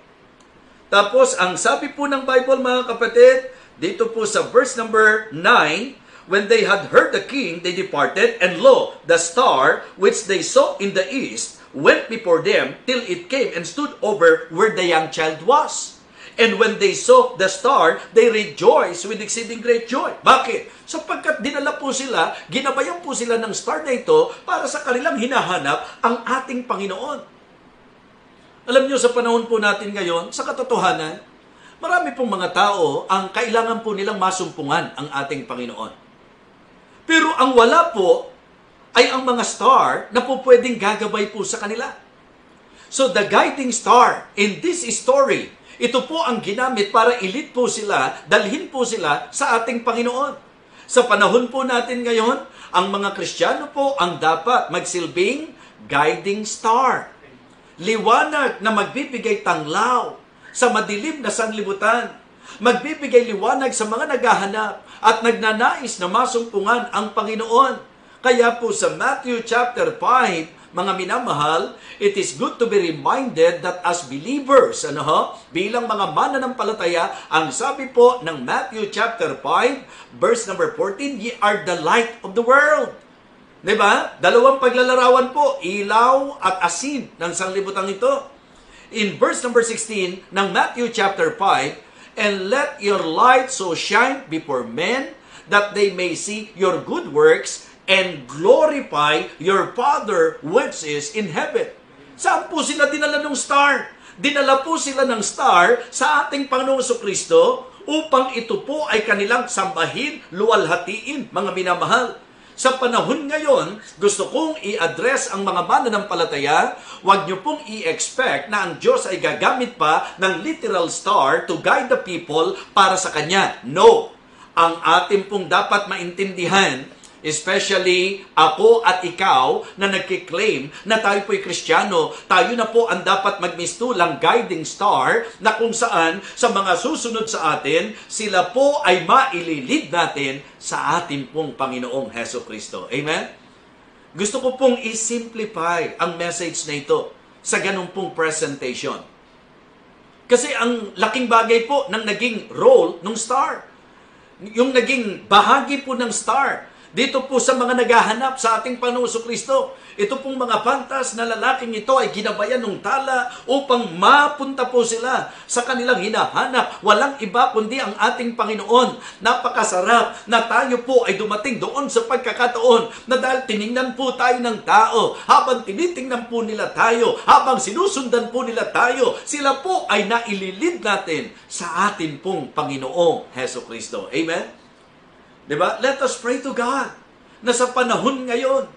Tapos, ang sabi po ng Bible, mga kapatid, dito po sa verse number 9, "When they had heard the king, they departed, and lo, the star which they saw in the east went before them till it came and stood over where the young child was. And when they saw the star, they rejoiced with exceeding great joy. Bakit? Sapagkat dinala po sila, ginabayan po sila ng star na ito para sa kanilang hinahanap ang ating Panginoon. Alam niyo, sa panahon po natin ngayon, sa katotohanan, marami pong mga tao ang kailangan po nilang masumpungan ang ating Panginoon. Pero ang wala po ay ang mga star na po pwedeng gagabay po sa kanila. So the guiding star in this story, ito po ang ginamit para ilit po sila, dalhin po sila sa ating Panginoon. Sa panahon po natin ngayon, ang mga Kristiyano po ang dapat magsilbing guiding star. Liwanag na magbibigay tanglaw sa madilim na sanlibutan. Magbibigay liwanag sa mga naghahanap at nagnanais na masumpungan ang Panginoon. Kaya po sa Matthew chapter 5, mga minamahal, it is good to be reminded that as believers, bilang mga mananampalataya, ang sabi po ng Matthew chapter 5, verse number 14, ye are the light of the world. Diba? Dalawang paglalarawan po, ilaw at asin ng sanglibutan ito. In verse number 16 ng Matthew chapter 5, and let your light so shine before men that they may see your good works and glorify your Father which is in heaven. Saan po sila dinala ng star? Dinala po sila ng star sa ating Panginoong Jesucristo upang ito po ay kanilang sambahin, luwalhatiin, mga minamahal. Sa panahon ngayon, gusto kong i-address ang mga mananampalataya, huwag niyo pong i-expect na ang Diyos ay gagamit pa ng literal star to guide the people para sa Kanya. No! Ang ating pong dapat maintindihan, especially ako at ikaw na nagkiklaim na tayo po'y Kristiyano, tayo na po ang dapat magmistulang guiding star na kung saan sa mga susunod sa atin, sila po ay maililid natin sa ating pong Panginoong Hesukristo. Amen? Gusto ko pong i-simplify ang message na ito sa ganung pong presentation. Kasi ang laking bagay po ng naging role ng star. Yung naging bahagi po ng star dito po sa mga naghahanap sa ating Panginoong Jesucristo. Ito pong mga pantas na lalaking ito ay ginabayan ng tala upang mapunta po sila sa kanilang hinahanap. Walang iba kundi ang ating Panginoon. Napakasarap na tayo po ay dumating doon sa pagkakataon na dahil tiningnan po tayo ng tao, habang tinitingnan po nila tayo, habang sinusundan po nila tayo, sila po ay naililid natin sa ating pong Panginoong Jesucristo. Amen? Diba? Let us pray to God na sa panahon ngayon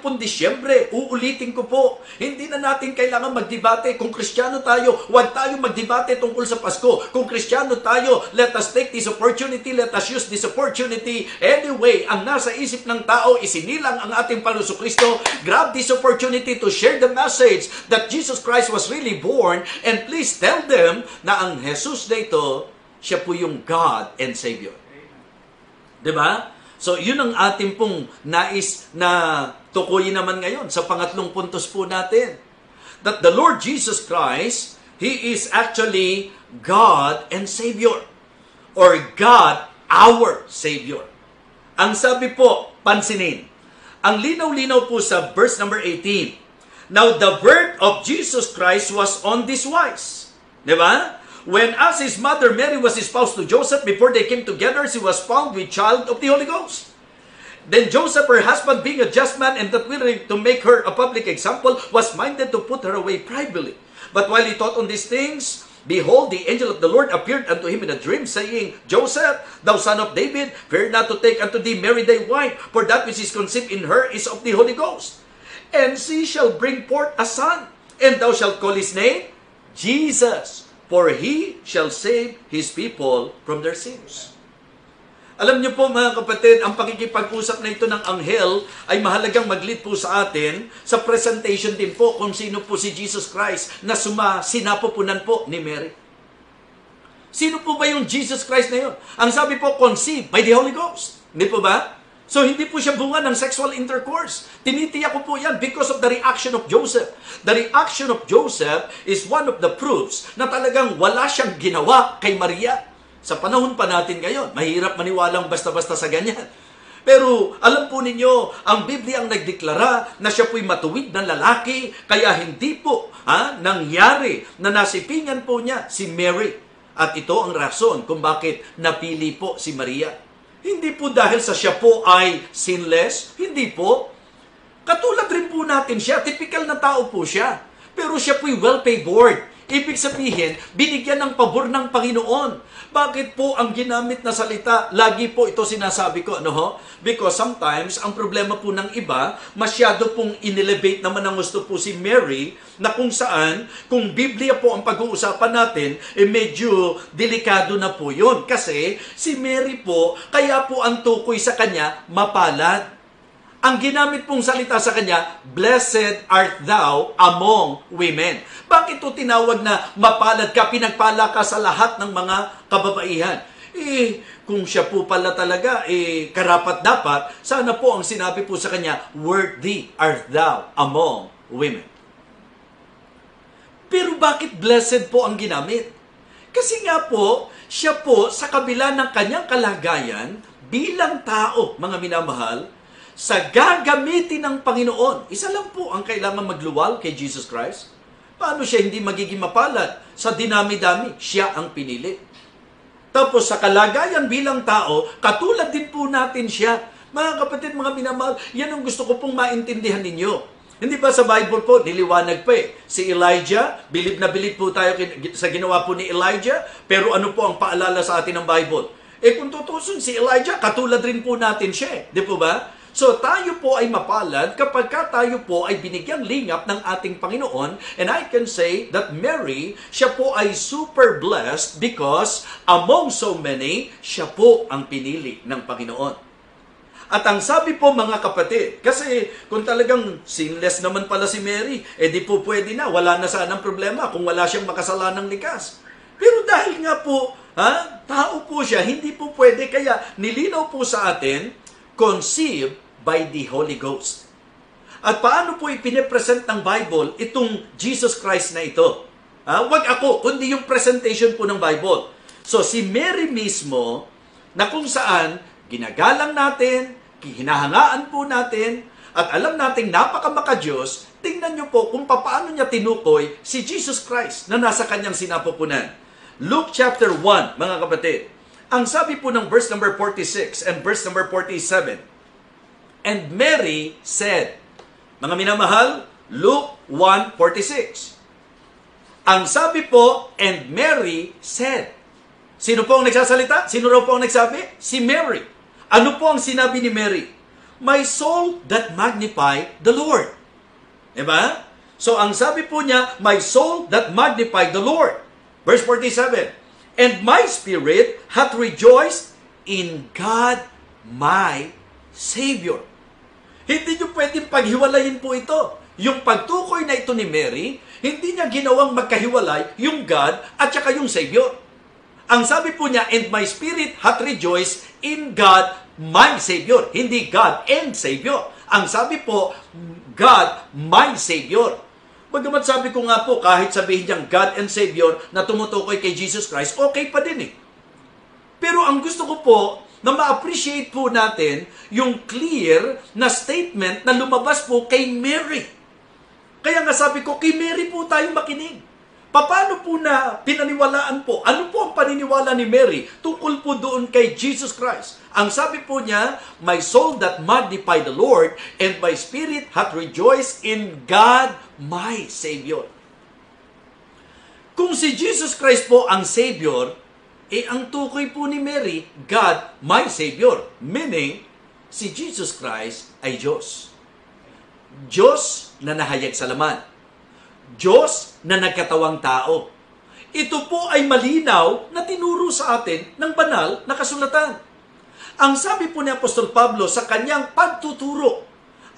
pong Disyembre, uulitin ko po, hindi na natin kailangan magdebate. Kung Kristiyano tayo, huwag tayo magdebate tungkol sa Pasko. Kung Kristiyano tayo, let us take this opportunity, let us use this opportunity. Anyway, ang nasa isip ng tao, isinilang ang ating Panginoon Jesucristo. Grab this opportunity to share the message that Jesus Christ was really born, and please tell them na ang Jesus na ito, siya po yung God and Savior. Diba? So, yun ang ating pong nais na tukuyin naman ngayon sa pangatlong puntos po natin. That the Lord Jesus Christ, He is actually God and Savior. Or God, our Savior. Ang sabi po, pansinin, ang linaw-linaw po sa verse number 18. Now, the birth of Jesus Christ was on this wise. Diba? When as his mother Mary was espoused to Joseph, before they came together, she was found with child of the Holy Ghost. Then Joseph, her husband, being a just man and that willing to make her a public example, was minded to put her away privately. But while he thought on these things, behold, the angel of the Lord appeared unto him in a dream, saying, Joseph, thou son of David, fear not to take unto thee Mary thy wife, for that which is conceived in her is of the Holy Ghost. And she shall bring forth a son, and thou shalt call his name Jesus. For he shall save his people from their sins. Alam niyo po mga kapatid, ang pakikipag-usap na ito ng anghel ay mahalagang mag-lead po sa atin sa presentation din po kung sino po si Jesus Christ na sinapupunan po ni Mary. Sino po ba yung Jesus Christ na yun? Ang sabi po, conceived by the Holy Ghost. Hindi po ba? So, hindi po siya bunga ng sexual intercourse. Tinitiyak ko po yan because of the reaction of Joseph. The reaction of Joseph is one of the proofs na talagang wala siyang ginawa kay Maria. Sa panahon pa natin ngayon, mahirap maniwalang basta-basta sa ganyan. Pero alam po ninyo, ang Biblia ang nagdeklara na siya po'y matuwid na lalaki, kaya hindi po nangyari na nasipingan po niya si Mary. At ito ang rason kung bakit napili po si Maria. Hindi po dahil sa siya po ay sinless, hindi po. Katulad rin po natin siya, typical na tao po siya. Pero siya po'y well-favored. Ibig sabihin, binigyan ng pabor ng Panginoon. Bakit po ang ginamit na salita? Lagi po ito sinasabi ko, ano ho? Because sometimes, ang problema po ng iba, masyado pong inelevate naman ang gusto po si Mary, na kung saan, kung Biblia po ang pag-uusapan natin, medyo delikado na po yun. Kasi, si Mary po, kaya po ang tukoy sa kanya, mapalad. Ang ginamit pong salita sa kanya, blessed art thou among women. Bakit ito tinawag na mapalad ka, pinagpala ka sa lahat ng mga kababaihan? Kung siya po pala talaga, karapat-dapat, sana po ang sinabi po sa kanya, worthy art thou among women. Pero bakit blessed po ang ginamit? Kasi nga po, siya po sa kabila ng kanyang kalagayan, bilang tao, mga minamahal, sa gagamitin ng Panginoon. Isa lang po ang kailangan magluwal kay Jesus Christ. Paano siya hindi magiging mapalad? Sa dinami-dami, siya ang pinili. Tapos sa kalagayan bilang tao, katulad din po natin siya. Mga kapatid, mga minamahal, yan ang gusto ko pong maintindihan ninyo. Hindi ba sa Bible po, niliwanag pa si Elijah, bilib na bilib po tayo sa ginawa po ni Elijah, pero ano po ang paalala sa atin ng Bible? Kung tutusin si Elijah, katulad rin po natin siya. Di po ba? So tayo po ay mapalad kapag tayo po ay binigyang lingap ng ating Panginoon. And I can say that Mary, siya po ay super blessed because among so many, siya po ang pinili ng Panginoon. At ang sabi po mga kapatid, kasi kung talagang sinless naman pala si Mary, di po pwede na, wala na sanang problema kung wala siyang makasalanang likas. Pero dahil nga po, tao po siya, hindi po pwede, kaya nilinaw po sa atin, conceived by the Holy Ghost. At paano po ipine-present ng Bible itong Jesus Christ na ito? Wag ako, kundi yung presentation po ng Bible. So si Mary mismo, na kung saan ginagalang natin, hinahangaan po natin, at alam nating napaka-maka-Diyos, tingnan nyo po kung paano niya tinukoy si Jesus Christ na nasa kanyang sinapupunan. Luke chapter 1, mga kapatid. Ang sabi po ng verse number 46 and verse number 47, and Mary said, mga minamahal, Luke 1:46. Ang sabi po, and Mary said. Sino po ang nagsasalita? Sino raw po ang nagsabi? Si Mary. Ano po ang sinabi ni Mary? My soul that magnify the Lord. Diba? So ang sabi po niya, my soul that magnify the Lord. Verse 47. And my spirit hath rejoiced in God my Savior. Hindi nyo pwedeng paghiwalayin po ito. Yung pagtukoy na ito ni Mary, hindi niya ginawang magkahiwalay yung God at saka yung Savior. Ang sabi po niya, and my spirit hath rejoiced in God my Savior. Hindi God and Savior. Ang sabi po, God my Savior. Bagamat sabi ko nga po, kahit sabihin niyang God and Savior na tumutukoy kay Jesus Christ, okay pa din Pero ang gusto ko po, na ma-appreciate po natin yung clear na statement na lumabas po kay Mary. Kaya nga sabi ko, kay Mary po tayo makinig. Paano po na pinaniwalaan po? Ano po ang paniniwala ni Mary tungkol po doon kay Jesus Christ? Ang sabi po niya, my soul that magnify the Lord, and my spirit hath rejoiced in God my Savior. Kung si Jesus Christ po ang Savior, ang tukoy po ni Mary, God, my Savior. Meaning, si Jesus Christ ay Diyos. Diyos na nahayag sa laman. Diyos na nagkatawang tao. Ito po ay malinaw na tinuro sa atin ng banal na kasulatan. Ang sabi po ni Apostol Pablo sa kanyang pagtuturo,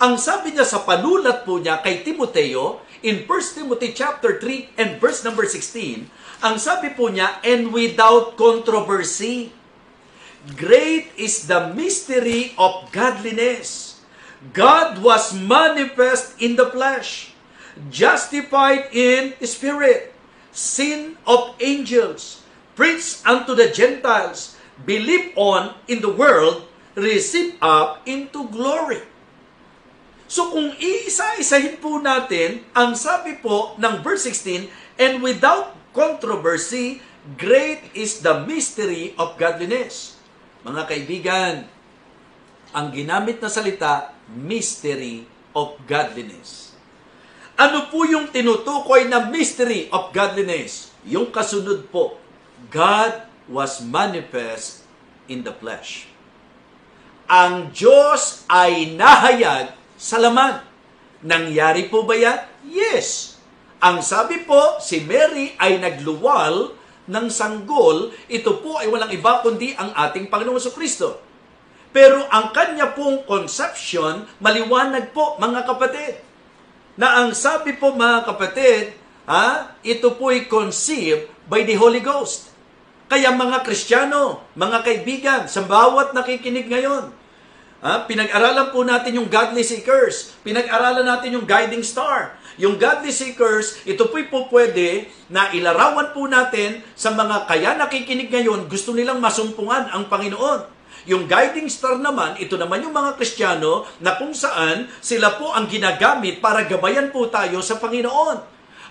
ang sabi niya sa panulat po niya kay Timoteo, in 1 Timothy chapter 3 and verse number 16, ang sabi po niya, and without controversy, great is the mystery of godliness. God was manifest in the flesh, justified in spirit, seen of angels, preached unto the Gentiles, believed on in the world, received up into glory. So kung iisa-isahin po natin, ang sabi po ng verse 16, and without controversy, great is the mystery of godliness. Mga kaibigan, ang ginamit na salita, mystery of godliness. Ano po yung tinutukoy na mystery of godliness? Yung kasunod po, God was manifest in the flesh. Ang Diyos ay nahayag sa laman. Nangyari po ba yan? Yes. Ang sabi po, si Mary ay nagluwal ng sanggol. Ito po ay walang iba kundi ang ating Panginoong Jesucristo. Pero ang kanya pong conception, maliwanag po mga kapatid. Na ang sabi po mga kapatid, ito po ay conceived by the Holy Ghost. Kaya mga Kristiyano, mga kaibigan, sa bawat nakikinig ngayon, pinag-aralan po natin yung godly seekers. Pinag-aralan natin yung guiding star. Yung godly seekers, ito po'y po pwede na ilarawan po natin sa mga kaya nakikinig ngayon, gusto nilang masumpungan ang Panginoon. Yung guiding star naman, ito naman yung mga Kristiyano na kung saan sila po ang ginagamit para gabayan po tayo sa Panginoon.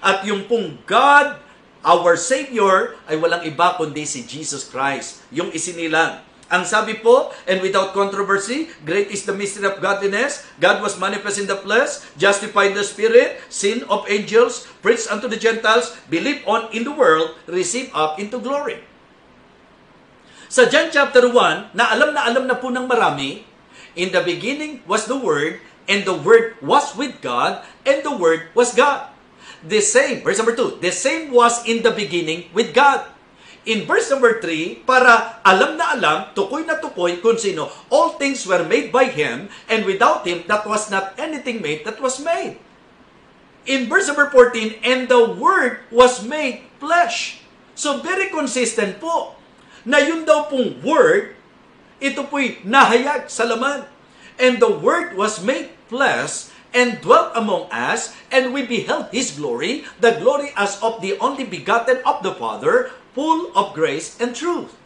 At yung pong God, our Savior, ay walang iba kundi si Jesus Christ. Yung isinilang. Ang sabi po, and without controversy, great is the mystery of godliness. God was manifest in the flesh, justified in the Spirit, sin of angels, preached unto the Gentiles, believed on in the world, received up into glory. Sa John chapter 1, na alam na po ng marami, in the beginning was the Word, and the Word was with God, and the Word was God. The same, verse number 2, the same was in the beginning with God. In verse number 3, para alam na alam, tukoy na tukoy kung sino, all things were made by Him, and without Him, that was not anything made that was made. In verse number 14, and the Word was made flesh. So very consistent po, na yun daw pong Word, ito po'y nahayag sa laman. And the Word was made flesh, and dwelt among us, and we beheld His glory, the glory as of the only begotten of the Father, full of grace and truth.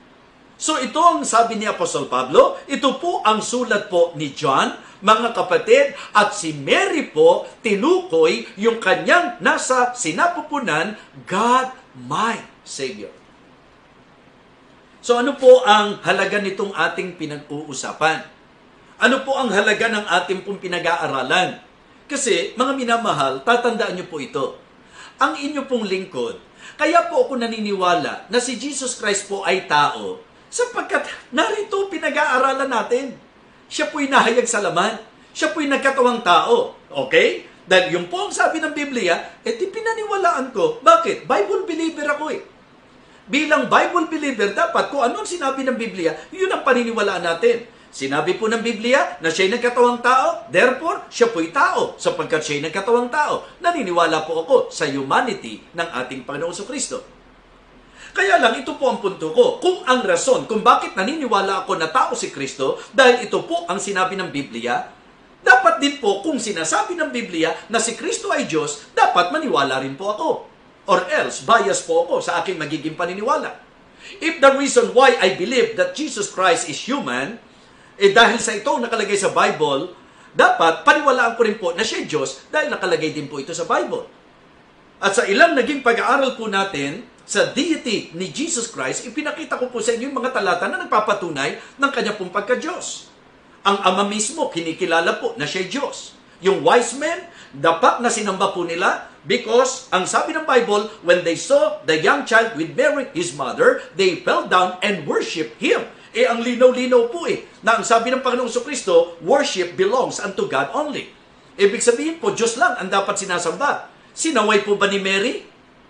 So ito ang sabi ni Apostol Pablo, ito po ang sulat po ni John, mga kapatid, at si Mary po, tinukoy yung kanyang nasa sinapupunan, God my Savior. So ano po ang halaga nitong ating pinag-uusapan? Ano po ang halaga ng ating pong pinag-aaralan? Kasi, mga minamahal, tatandaan niyo po ito. Ang inyo pong lingkod, kaya po ako naniniwala na si Jesus Christ po ay tao sapagkat narito pinag-aaralan natin. Siya po'y nahayag sa laman. Siya po'y nagkatawang tao. Okay? Dahil yung po ang sabi ng Biblia, di pinaniwalaan ko. Bakit? Bible believer ako eh. Bilang Bible believer, dapat kung anong sinabi ng Biblia, yun ang paniniwalaan natin. Sinabi po ng Biblia na siya'y nagkatawang tao, therefore, siya po'y tao. Sapagkat siya'y nagkatawang tao, naniniwala po ako sa humanity ng ating Panginoong Jesucristo. Kaya lang, ito po ang punto ko. Kung ang rason kung bakit naniniwala ako na tao si Kristo, dahil ito po ang sinabi ng Biblia, dapat din po kung sinasabi ng Biblia na si Kristo ay Diyos, dapat maniwala rin po ako. Or else, bias po ako sa aking magiging paniniwala. If the reason why I believe that Jesus Christ is human, dahil sa ito nakalagay sa Bible, dapat paniwalaan ko rin po na siya Diyos dahil nakalagay din po ito sa Bible. At sa ilang naging pag-aaral po natin sa deity ni Jesus Christ, ipinakita ko po sa inyo yung mga talata na nagpapatunay ng kanya pong pagka-Diyos. Ang Ama mismo, kinikilala po na siya Diyos. Yung wise men, dapat na sinamba po nila because ang sabi ng Bible, when they saw the young child with Mary, his mother, they fell down and worshiped Him. Ang linaw-linaw po na ang sabi ng Panginoong Jesucristo, worship belongs unto God only. Ibig sabihin po, Diyos lang ang dapat sinasamba. Sinaway po ba ni Mary?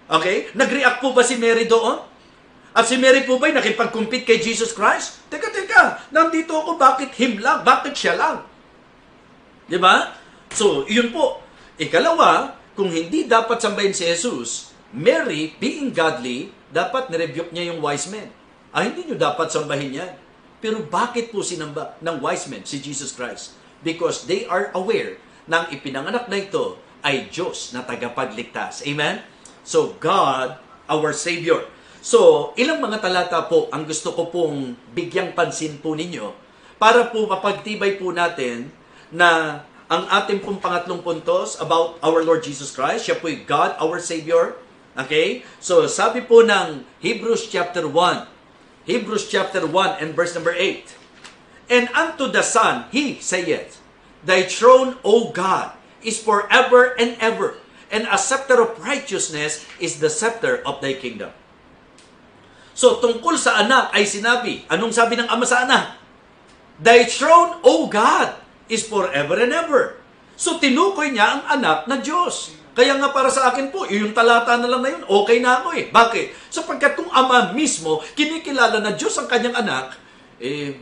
Okay? Nag-react po ba si Mary doon? At si Mary po ba'y nakipag-compete kay Jesus Christ? Teka, nandito ako, bakit him lang? Bakit siya lang? Diba? So, yun po. Ikalawa, kung hindi dapat sambahin si Jesus, Mary, being godly, dapat nirebuke niya yung wise men. Hindi nyo dapat sambahin yan. Pero bakit po sinamba ng wise men si Jesus Christ? Because they are aware na ang ipinanganak na ito ay Diyos na tagapagligtas. Amen? So, God, our Savior. So, ilang mga talata po ang gusto ko pong bigyang pansin po ninyo para po mapagtibay po natin na ang ating pong pangatlong puntos about our Lord Jesus Christ, siya po'y God, our Savior. Okay? So, sabi po ng Hebrews chapter 1. Hebrews chapter 1 and verse number 8. And unto the Son he saith, Thy throne, O God, is forever and ever, and a scepter of righteousness is the scepter of thy kingdom. So, tungkol sa anak ay sinabi, anong sabi ng ama sa anak? Thy throne, O God, is forever and ever. So, tinukoy niya ang anak na Diyos. Kaya nga para sa akin po, yung talata na lang na yun, okay na ako eh. Bakit? Sapagkat kung ama mismo, kinikilala na Diyos ang kanyang anak,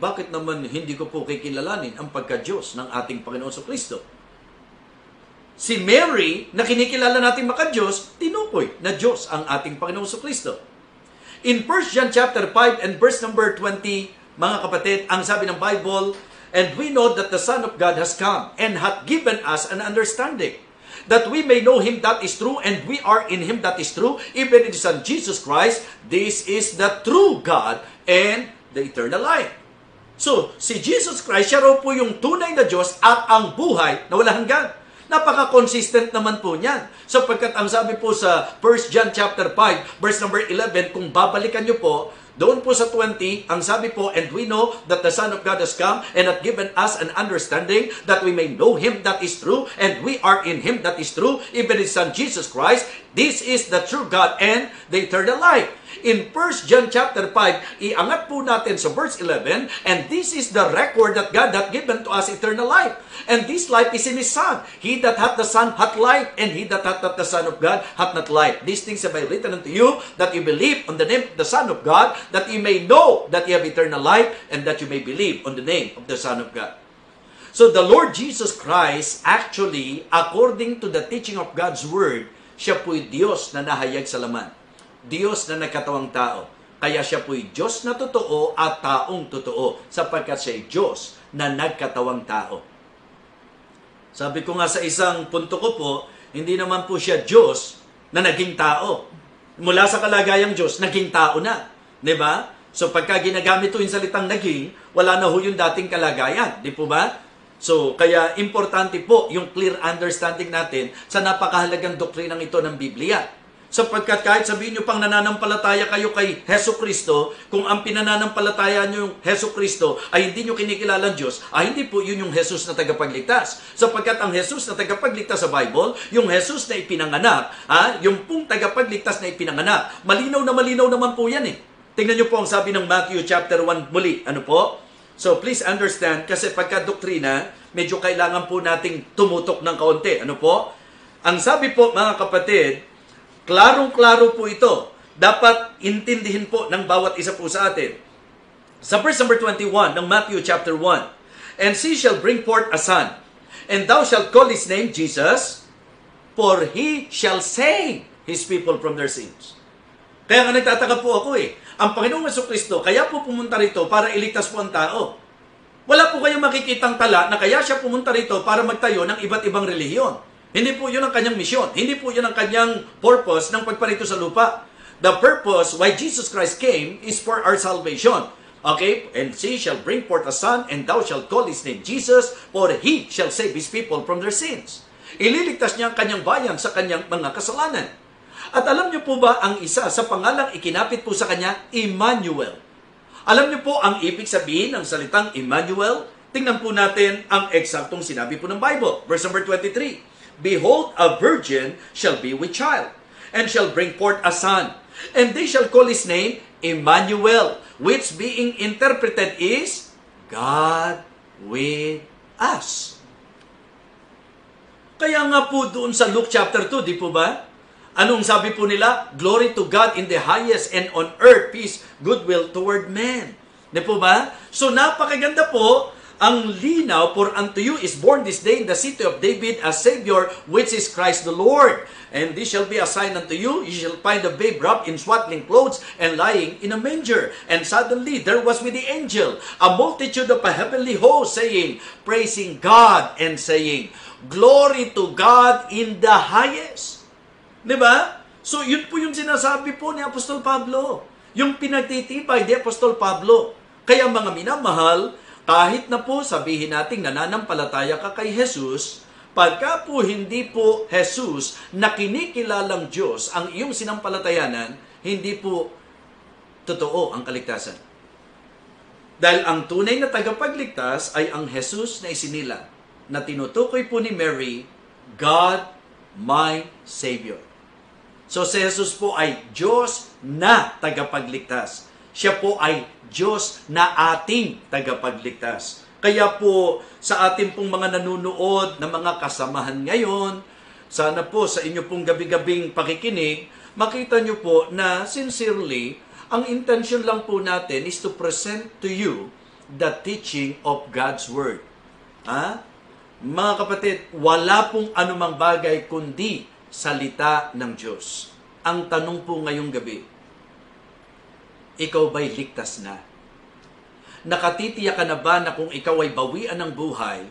bakit naman hindi ko po kikilalanin ang pagka-Diyos ng ating Panginoon Kristo? Si Mary, na kinikilala natin maka-Diyos, tinukoy na Diyos ang ating Panginoon Kristo. In 1 John chapter 5 and verse number 20, mga kapatid, ang sabi ng Bible, And we know that the Son of God has come and hath given us an understanding, that we may know Him that is true, and we are in Him that is true, even in His Son Jesus Christ. This is the true God and the eternal life. So, si Jesus Christ, siya raw po yung tunay na Diyos at ang buhay na walang hanggan. Napaka-consistent naman po niyan. Sapagkat ang sabi po sa 1 John chapter 5, verse number 11, kung babalikan nyo po, doon po sa 20, ang sabi po, And we know that the Son of God has come and hath given us an understanding that we may know Him that is true, and we are in Him that is true, even His Son Jesus Christ. This is the true God and the eternal life. In 1 John chapter 5, iangat po natin sa verse 11, And this is the record that God hath given to us eternal life. And this life is in His Son. He that hath the Son hath life, and he that hath not the Son of God hath not life. These things have I written unto you, that you believe on the name of the Son of God, that you may know that you have eternal life, and that you may believe on the name of the Son of God. So the Lord Jesus Christ, actually, according to the teaching of God's Word, siya po'y Diyos na nahayag sa laman. Diyos na nagkatawang tao. Kaya siya po'y Diyos na totoo at taong totoo, sapagkat siya'y Diyos na nagkatawang tao. Sabi ko nga sa isang punto ko po, hindi naman po siya Diyos na naging tao. Mula sa kalagayang Diyos, naging tao na. Diba? So pagka ginagamit ito yung salitang naging, wala na ho yung dating kalagayan. Di po ba? So kaya importante po yung clear understanding natin sa napakahalagang doktrinang ito ng Biblia. Sapagkat kahit sabihin nyo pang nananampalataya kayo kay Hesus Kristo, kung ang pinananampalataya nyo yung Hesus Kristo ay hindi nyo kinikilala ang Diyos, ay hindi po yun yung Jesus na tagapagligtas. Sapagkat ang Jesus na tagapagligtas sa Bible, yung Jesus na ipinanganak, yung pong tagapagligtas na ipinanganak, malinaw naman po yan eh. Tingnan nyo po ang sabi ng Matthew chapter 1 muli. Ano po? So please understand, kasi pagka doktrina, medyo kailangan po nating tumutok ng kaunti. Ano po? Ang sabi po mga kapatid, klarong-klaro po ito. Dapat intindihin po ng bawat isa po sa atin. Sa verse number 21 ng Matthew chapter 1, And she shall bring forth a son, and thou shalt call his name Jesus, for he shall save his people from their sins. Kaya nga nagtataka po ako eh. Ang Panginoong Jesucristo, kaya po pumunta rito para iligtas po ang tao. Wala po kayong makikitang tala na kaya siya pumunta rito para magtayo ng iba't ibang relihiyon. Hindi po yun ang kanyang misyon. Hindi po yun ang kanyang purpose ng pagparito sa lupa. The purpose why Jesus Christ came is for our salvation. Okay? And she shall bring forth a son, and thou shalt call his name Jesus, for he shall save his people from their sins. Ililigtas niya ang kanyang bayan sa kanyang mga kasalanan. At alam niyo po ba ang isa sa pangalang ikinapit po sa kanya? Emmanuel. Alam niyo po ang ibig sabihin ng salitang Emmanuel? Tingnan po natin ang eksaktong sinabi po ng Bible. Verse number 23. Behold, a virgin shall be with child, and shall bring forth a son, and they shall call his name Emmanuel, which being interpreted is God with us. Kaya nga po doon sa Luke chapter 2, di po ba? Anong sabi po nila? Glory to God in the highest, and on earth peace, goodwill toward men. Di po ba? So napakaganda po. Ang linaw, for unto you is born this day in the city of David a Savior, which is Christ the Lord. And this shall be a sign unto you, you shall find a babe wrapped in swaddling clothes and lying in a manger. And suddenly there was with the angel a multitude of a heavenly host, saying, praising God, and saying, Glory to God in the highest. Diba? So yun po yung sinasabi po ni Apostol Pablo. Yung pinagtitibay ni Apostol Pablo. Kaya mga minamahal, kahit na po sabihin natin nananampalataya ka kay Jesus, Pagka po hindi po Jesus na kinikilalang Diyos ang iyong sinampalatayanan, hindi po totoo ang kaligtasan. Dahil ang tunay na tagapagligtas ay ang Jesus na isinila, na tinutukoy po ni Mary, God, my Savior. So si Jesus po ay Diyos na tagapagligtas. Siya po ay Diyos na ating tagapagligtas. Kaya po sa ating pong mga nanunood na mga kasamahan ngayon, sana po sa inyo pong gabi-gabing pakikinig, makita nyo po na sincerely, ang intention lang po natin is to present to you the teaching of God's Word. Mga kapatid, wala pong anumang bagay kundi salita ng Diyos. Ang tanong po ngayong gabi, ikaw ba'y ligtas na? Nakatitiyak ka na ba na kung ikaw ay bawian ng buhay,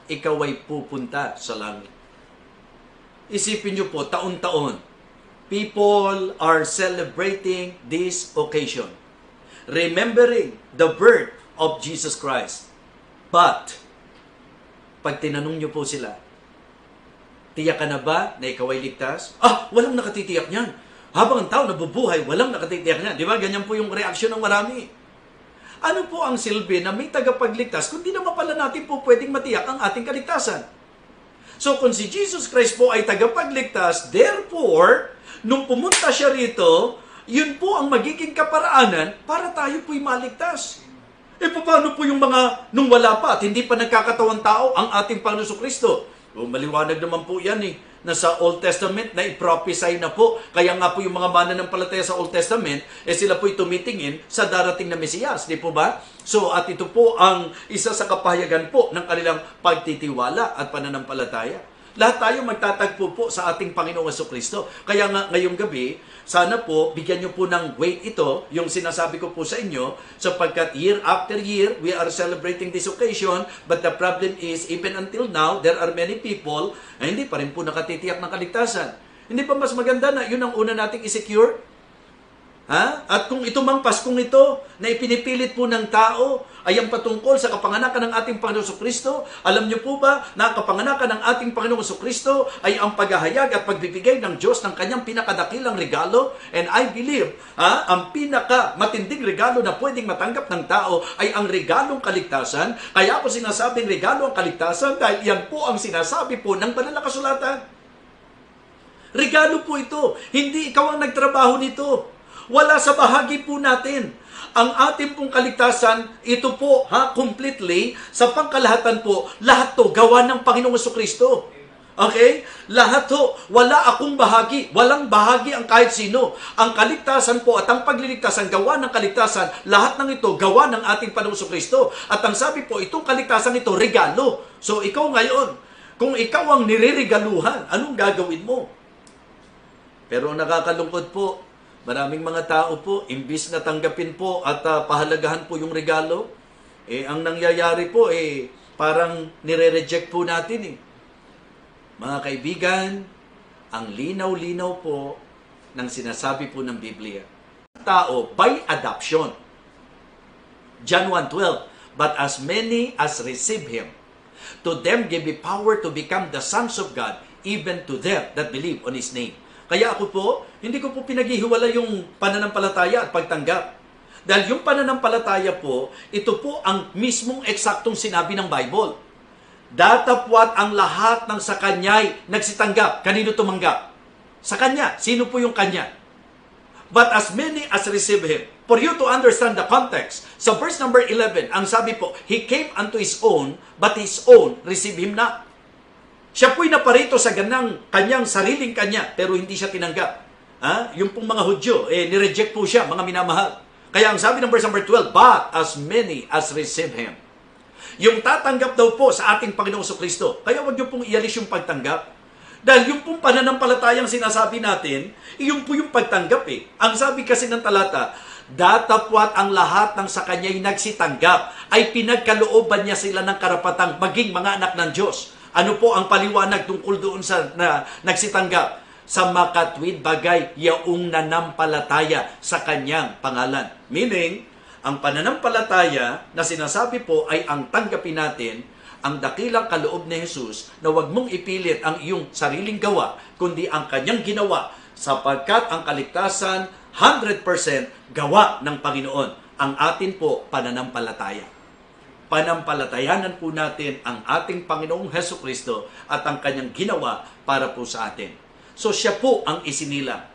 ikaw ay pupunta sa langit? Isipin niyo po, taon-taon, people are celebrating this occasion, remembering the birth of Jesus Christ. But, pag tinanong niyo po sila, tiyak ka na ba na ikaw ay ligtas? Walang nakatitiyak niyan. Habang ang tao nabubuhay, walang nakatitiyak niyan. Di ba? Ganyan po yung reaksyon ng marami. Ano po ang silbi na may tagapagligtas kung di naman pala natin po pwedeng matiyak ang ating kaligtasan? So kung si Jesus Christ po ay tagapagligtas, therefore, nung pumunta siya rito, yun po ang magiging kaparaanan para tayo po'y maligtas. Paano po yung mga nung wala pa at hindi pa nagkakatawang tao ang ating Panginoon Kristo? Maliwanag naman po yan Nasa Old Testament na i-prophesy na po. Kaya nga po yung mga mananampalataya sa Old Testament, sila po'y tumitingin sa darating na Mesiyas. Di po ba? So, at ito po ang isa sa kapahayagan po ng kanilang pagtitiwala at pananampalataya. Lahat tayo magtatagpo po sa ating Panginoong Jesucristo. Kaya nga ngayong gabi, sana po bigyan nyo po ng weight ito, yung sinasabi ko po sa inyo, sapagkat year after year, we are celebrating this occasion, but the problem is, even until now, there are many people na hindi pa rin po nakatitiyak ng kaligtasan. Hindi pa mas maganda na yun ang una nating i-secure? At kung ito mang Paskong ito, na ipinipilit po ng tao, ay ang patungkol sa kapanganakan ng ating Panginoong Kristo, alam niyo po ba na kapanganakan ng ating Panginoong Kristo ay ang paghahayag at pagbibigay ng Diyos ng kanyang pinakadakilang regalo? And I believe, ang pinakamatinding regalo na pwedeng matanggap ng tao ay ang regalong kaligtasan. Kaya ako sinasabing regalo ang kaligtasan dahil yan po ang sinasabi po ng banal na kasulatan. Regalo po ito. Hindi ikaw ang nagtrabaho nito. Wala sa bahagi po natin. Ang ating pong kaligtasan, ito po, completely, sa pangkalahatan po, lahat to gawa ng Panginoong Jesucristo. Okay? Lahat to, wala akong bahagi. Walang bahagi ang kahit sino. Ang kaligtasan po at ang pagliligtasan, gawa ng kaligtasan, lahat ng ito, gawa ng ating Panginoong Jesucristo. At ang sabi po, itong kaligtasan ito, regalo. So ikaw ngayon, kung ikaw ang niririgaluhan, anong gagawin mo? Pero nakakalungkot po, maraming mga tao po, imbis na tanggapin po at pahalagahan po yung regalo, ang nangyayari po, parang nire-reject po natin. Mga kaibigan, ang linaw-linaw po ng sinasabi po ng Biblia. Tao, by adoption. John 1:12, but as many as receive Him, to them give He power to become the sons of God, even to them that believe on His name. Kaya ako po, hindi ko po pinaghihiwala yung pananampalataya at pagtanggap. Dahil yung pananampalataya po, ito po ang mismong eksaktong sinabi ng Bible. Datapwat ang lahat ng sa Kanya'y nagsitanggap. Kanino tumanggap? Sa Kanya. Sino po yung Kanya? But as many as receive Him. For you to understand the context, sa verse number 11, ang sabi po, He came unto His own, but His own receive Him not. Siya po'y naparito sa kanyang sariling kanya, pero hindi siya tinanggap. Yung pong mga Hudyo, nireject po siya, mga minamahal. Kaya ang sabi ng verse number 12, but as many as receive Him. Yung tatanggap daw po sa ating Panginoong Jesucristo. Kaya wag niyo pong ialis yung pagtanggap. Dahil yung pong pananampalatayang sinasabi natin, yung po yung pagtanggap Ang sabi kasi ng talata, datapwat ang lahat ng sa Kanya'y nagsitanggap, ay pinagkalooban niya sila ng karapatang maging mga anak ng Diyos. Ano po ang paliwanag tungkol doon sa nagsitanggap? Sa makatwid bagay, yaong nanampalataya sa Kanyang pangalan. Meaning, ang pananampalataya na sinasabi po ay ang tanggapin natin ang dakilang kaloob ni Jesus na huwag mong ipilit ang iyong sariling gawa, kundi ang kanyang ginawa, sapagkat ang kaligtasan 100% gawa ng Panginoon. Ang atin po, pananampalataya. Panampalatayanan po natin ang ating Panginoong Hesukristo at ang kanyang ginawa para po sa atin. So siya po ang isinilang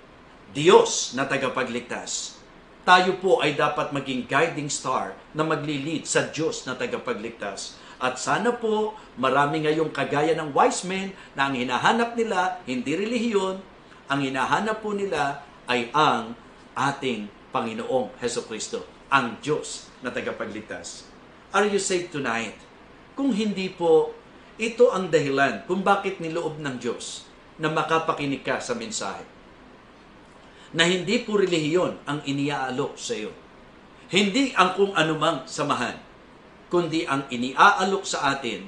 Diyos na tagapagligtas. Tayo po ay dapat maging guiding star na maglilid sa Diyos na tagapagligtas. At sana po marami ngayong kagaya ng wise men na ang hinahanap nila hindi relihiyon, ang hinahanap po nila ay ang ating Panginoong Hesukristo, ang Diyos na tagapagligtas. Are you saved tonight? Kung hindi po, ito ang dahilan kung bakit niloob ng Diyos na makapakinig ka sa mensahe. Na hindi po relihiyon ang iniaalok sa iyo. Hindi ang kung anumang samahan, kundi ang iniaalok sa atin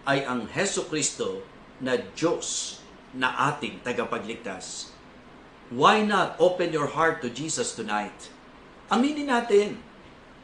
ay ang Hesukristo na Diyos na ating tagapagligtas. Why not open your heart to Jesus tonight? Aminin natin,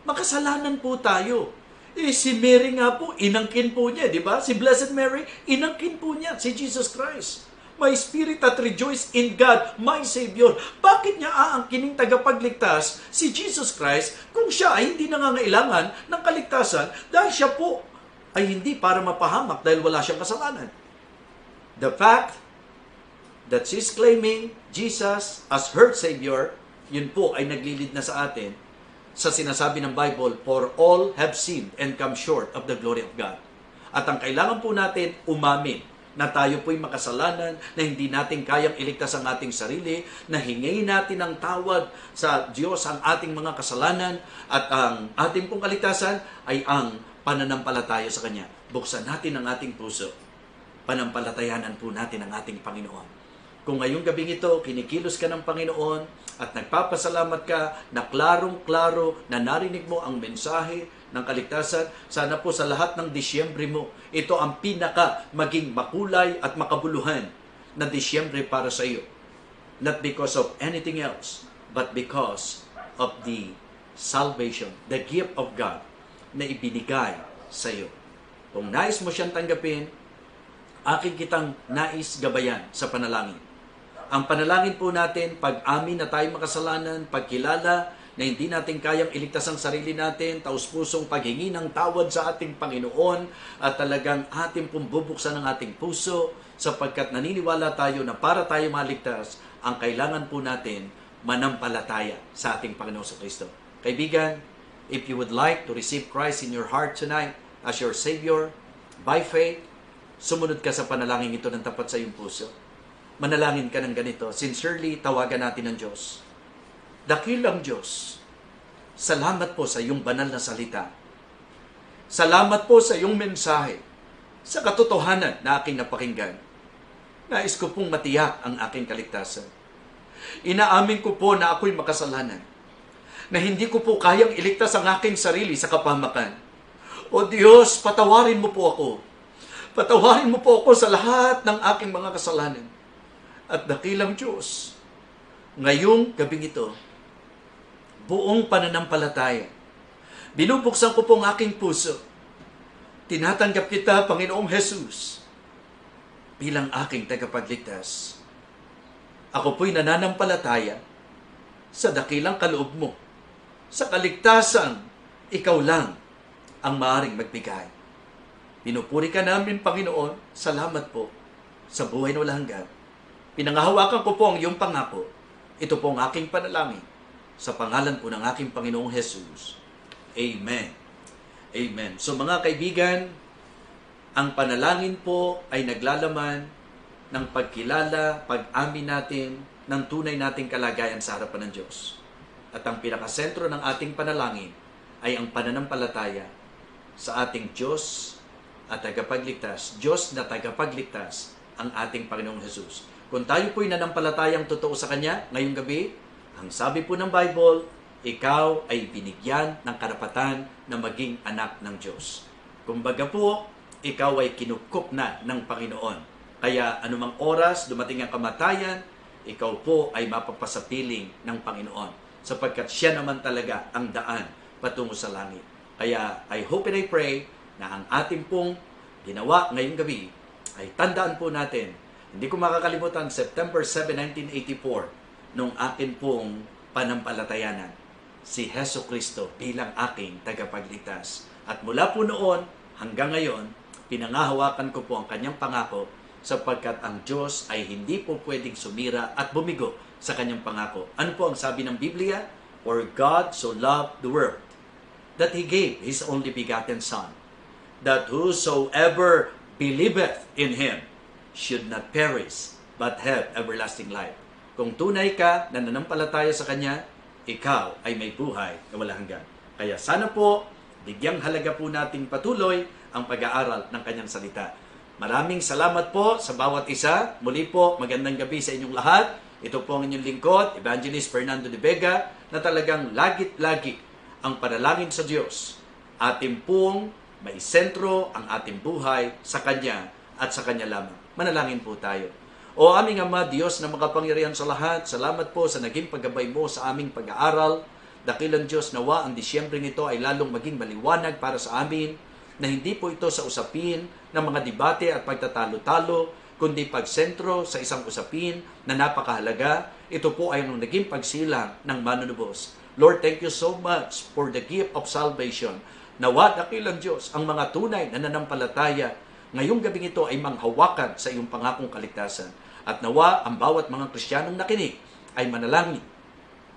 makasalanan po tayo. Si Mary nga po, inangkin po niya, di ba? Si Blessed Mary, inangkin po niya si Jesus Christ. My spirit that rejoice in God, my Savior. Bakit niya aangkining tagapagligtas si Jesus Christ kung siya ay hindi nangangailangan ng kaligtasan dahil siya po ay hindi para mapahamak dahil wala siyang kasalanan? The fact that she's claiming Jesus as her Savior, yun po ay naglilid na sa atin sa sinasabi ng Bible, for all have sinned and come short of the glory of God. At ang kailangan po natin, umamin na tayo po'y makasalanan, na hindi natin kayang iligtas ang ating sarili, na hingay natin ang tawad sa Diyos ang ating mga kasalanan, at ang ating pong kaligtasan ay ang pananampalataya sa Kanya. Buksan natin ang ating puso. Panampalatayanan po natin ang ating Panginoon. Kung ngayong gabing ito, kinikilos ka ng Panginoon at nagpapasalamat ka na klarong-klaro na narinig mo ang mensahe ng kaligtasan, sana po sa lahat ng Disyembre mo, ito ang pinaka maging makulay at makabuluhan na Disyembre para sa iyo. Not because of anything else, but because of the salvation, the gift of God na ibinigay sa iyo. Kung nais mo siyang tanggapin, akin kitang nais gabayan sa panalangin. Ang panalangin po natin, pag-amin na tayo makasalanan, pagkilala na hindi natin kayang iligtas ang sarili natin, taus-pusong paghingi ng tawad sa ating Panginoon, at talagang ating pong bubuksan ang ating puso, sapagkat naniniwala tayo na para tayo maligtas, ang kailangan po natin manampalataya sa ating Panginoon sa Kristo. Kaibigan, if you would like to receive Christ in your heart tonight as your Savior, by faith, sumunod ka sa panalangin ito ng tapat sa iyong puso. Manalangin ka ng ganito. Sincerely, tawagan natin ang Diyos. Dakilang Diyos, salamat po sa iyong banal na salita. Salamat po sa iyong mensahe, sa katotohanan na aking napakinggan. Nais ko pong matiyak ang aking kaligtasan. Inaamin ko po na ako'y makasalanan, na hindi ko po kayang iligtas ang aking sarili sa kapahamakan. O Diyos, patawarin mo po ako. Patawarin mo po ako sa lahat ng aking mga kasalanan. At dakilang Diyos, ngayong gabing ito, buong pananampalataya, binubuksan ko po ang aking puso. Tinatanggap kita, Panginoong Jesus, bilang aking tagapagligtas. Ako po'y nananampalataya sa dakilang kaloob mo, sa kaligtasan, ikaw lang ang maaaring magbigay. Pinupuri ka namin, Panginoon, salamat po sa buhay na walang hanggan. Pinangahawakan ko po ang iyong pangako. Ito po ang aking panalangin sa pangalan po ng aking Panginoong Jesus. Amen. Amen. So mga kaibigan, ang panalangin po ay naglalaman ng pagkilala, pag-amin natin ng tunay nating kalagayan sa harapan ng Diyos. At ang pinakasentro ng ating panalangin ay ang pananampalataya sa ating Diyos at tagapagligtas. Diyos na tagapagligtas ang ating Panginoong Jesus. Kung tayo po'y nanampalatayang totoo sa Kanya ngayong gabi, ang sabi po ng Bible, ikaw ay binigyan ng karapatan na maging anak ng Diyos. Kumbaga po, ikaw ay kinukup na ng Panginoon. Kaya anumang oras dumating ang kamatayan, ikaw po ay mapapasapiling ng Panginoon. Sapagkat siya naman talaga ang daan patungo sa langit. Kaya I hope and I pray na ang ating pong ginawa ngayong gabi ay tandaan po natin. Hindi ko makakalimutan, September 7, 1984, nung akin pong panampalatayanan si Hesus Kristo bilang aking tagapagligtas. At mula po noon hanggang ngayon, pinangahawakan ko po ang kanyang pangako sapagkat ang Diyos ay hindi po pwedeng sumira at bumigo sa kanyang pangako. Ano po ang sabi ng Biblia? For God so loved the world that He gave His only begotten Son, that whosoever believeth in Him should not perish, but have everlasting life. Kung tunay ka na nanampalataya sa Kanya, ikaw ay may buhay na walang hanggan. Kaya sana po, bigyang halaga po nating patuloy ang pag-aaral ng Kanyang salita. Maraming salamat po sa bawat isa. Muli po, magandang gabi sa inyong lahat. Ito po ang inyong lingkod, Evangelist Fernando de Vega, na talagang lagit-lagi ang panalangin sa Diyos. Ating pong may sentro ang ating buhay sa Kanya at sa Kanya lamang. Manalangin po tayo. O aming Ama, Diyos na makapangyarihan sa lahat, salamat po sa naging paggabay mo sa aming pag-aaral. Dakilang Diyos, nawa ang Disyembre nito ay lalong maging maliwanag para sa amin, na hindi po ito sa usapin ng mga debate at pagtatalo-talo, kundi pagsentro sa isang usapin na napakahalaga. Ito po ay ang naging pagsilang ng manunubos. Lord, thank you so much for the gift of salvation. Nawa, dakilang Diyos, ang mga tunay na nanampalataya ngayong gabing ito ay manghawakan sa iyong pangakong kaligtasan. At nawa, ang bawat mga Kristiyanong nakinig ay manalangin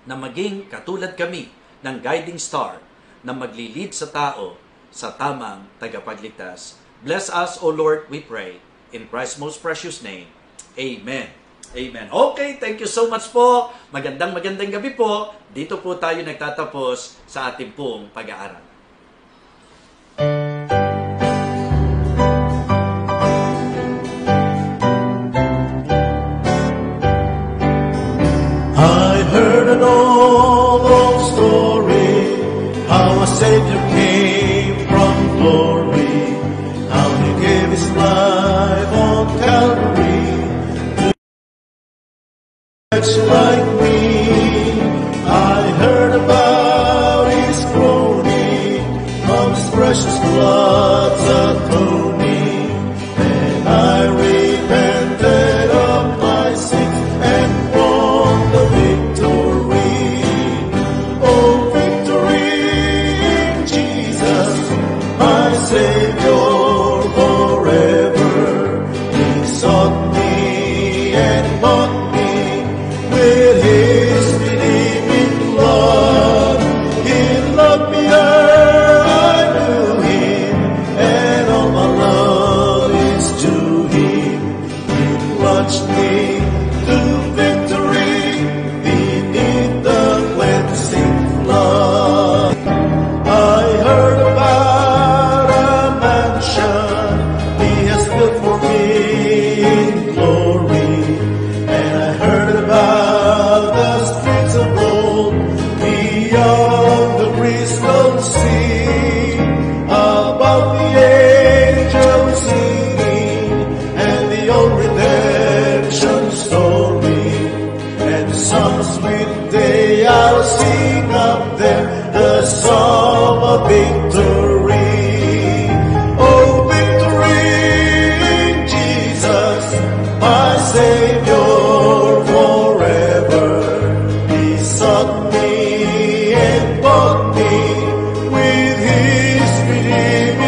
na maging katulad kami ng guiding star na maglilid sa tao sa tamang tagapagligtas. Bless us, O Lord, we pray. In Christ's most precious name. Amen. Amen. Okay, thank you so much po. Magandang gabi po. Dito po tayo nagtatapos sa ating pong pag-aaral.
I heard an old story, how a Savior came from glory, how He gave His life on Calvary, much like me. I heard about His groaning, of His precious blood's atoning, and I repented of my sins and won the victory. Oh, victory in Jesus, my Savior forever. He sought me and bought me with His redeeming blood. He loved me ere I knew Him, and all my love is to Him. He plunged me to victory beneath the cleansing flood. I heard about a mansion He has built for me in glory, and I heard about the streets of gold beyond the crystal sea, about the angels singing and the old redemption story, and some sweet day I'll sing up there the song of victory. Oh, victory in Jesus, my Savior forever. He sought me and bought me with His redeeming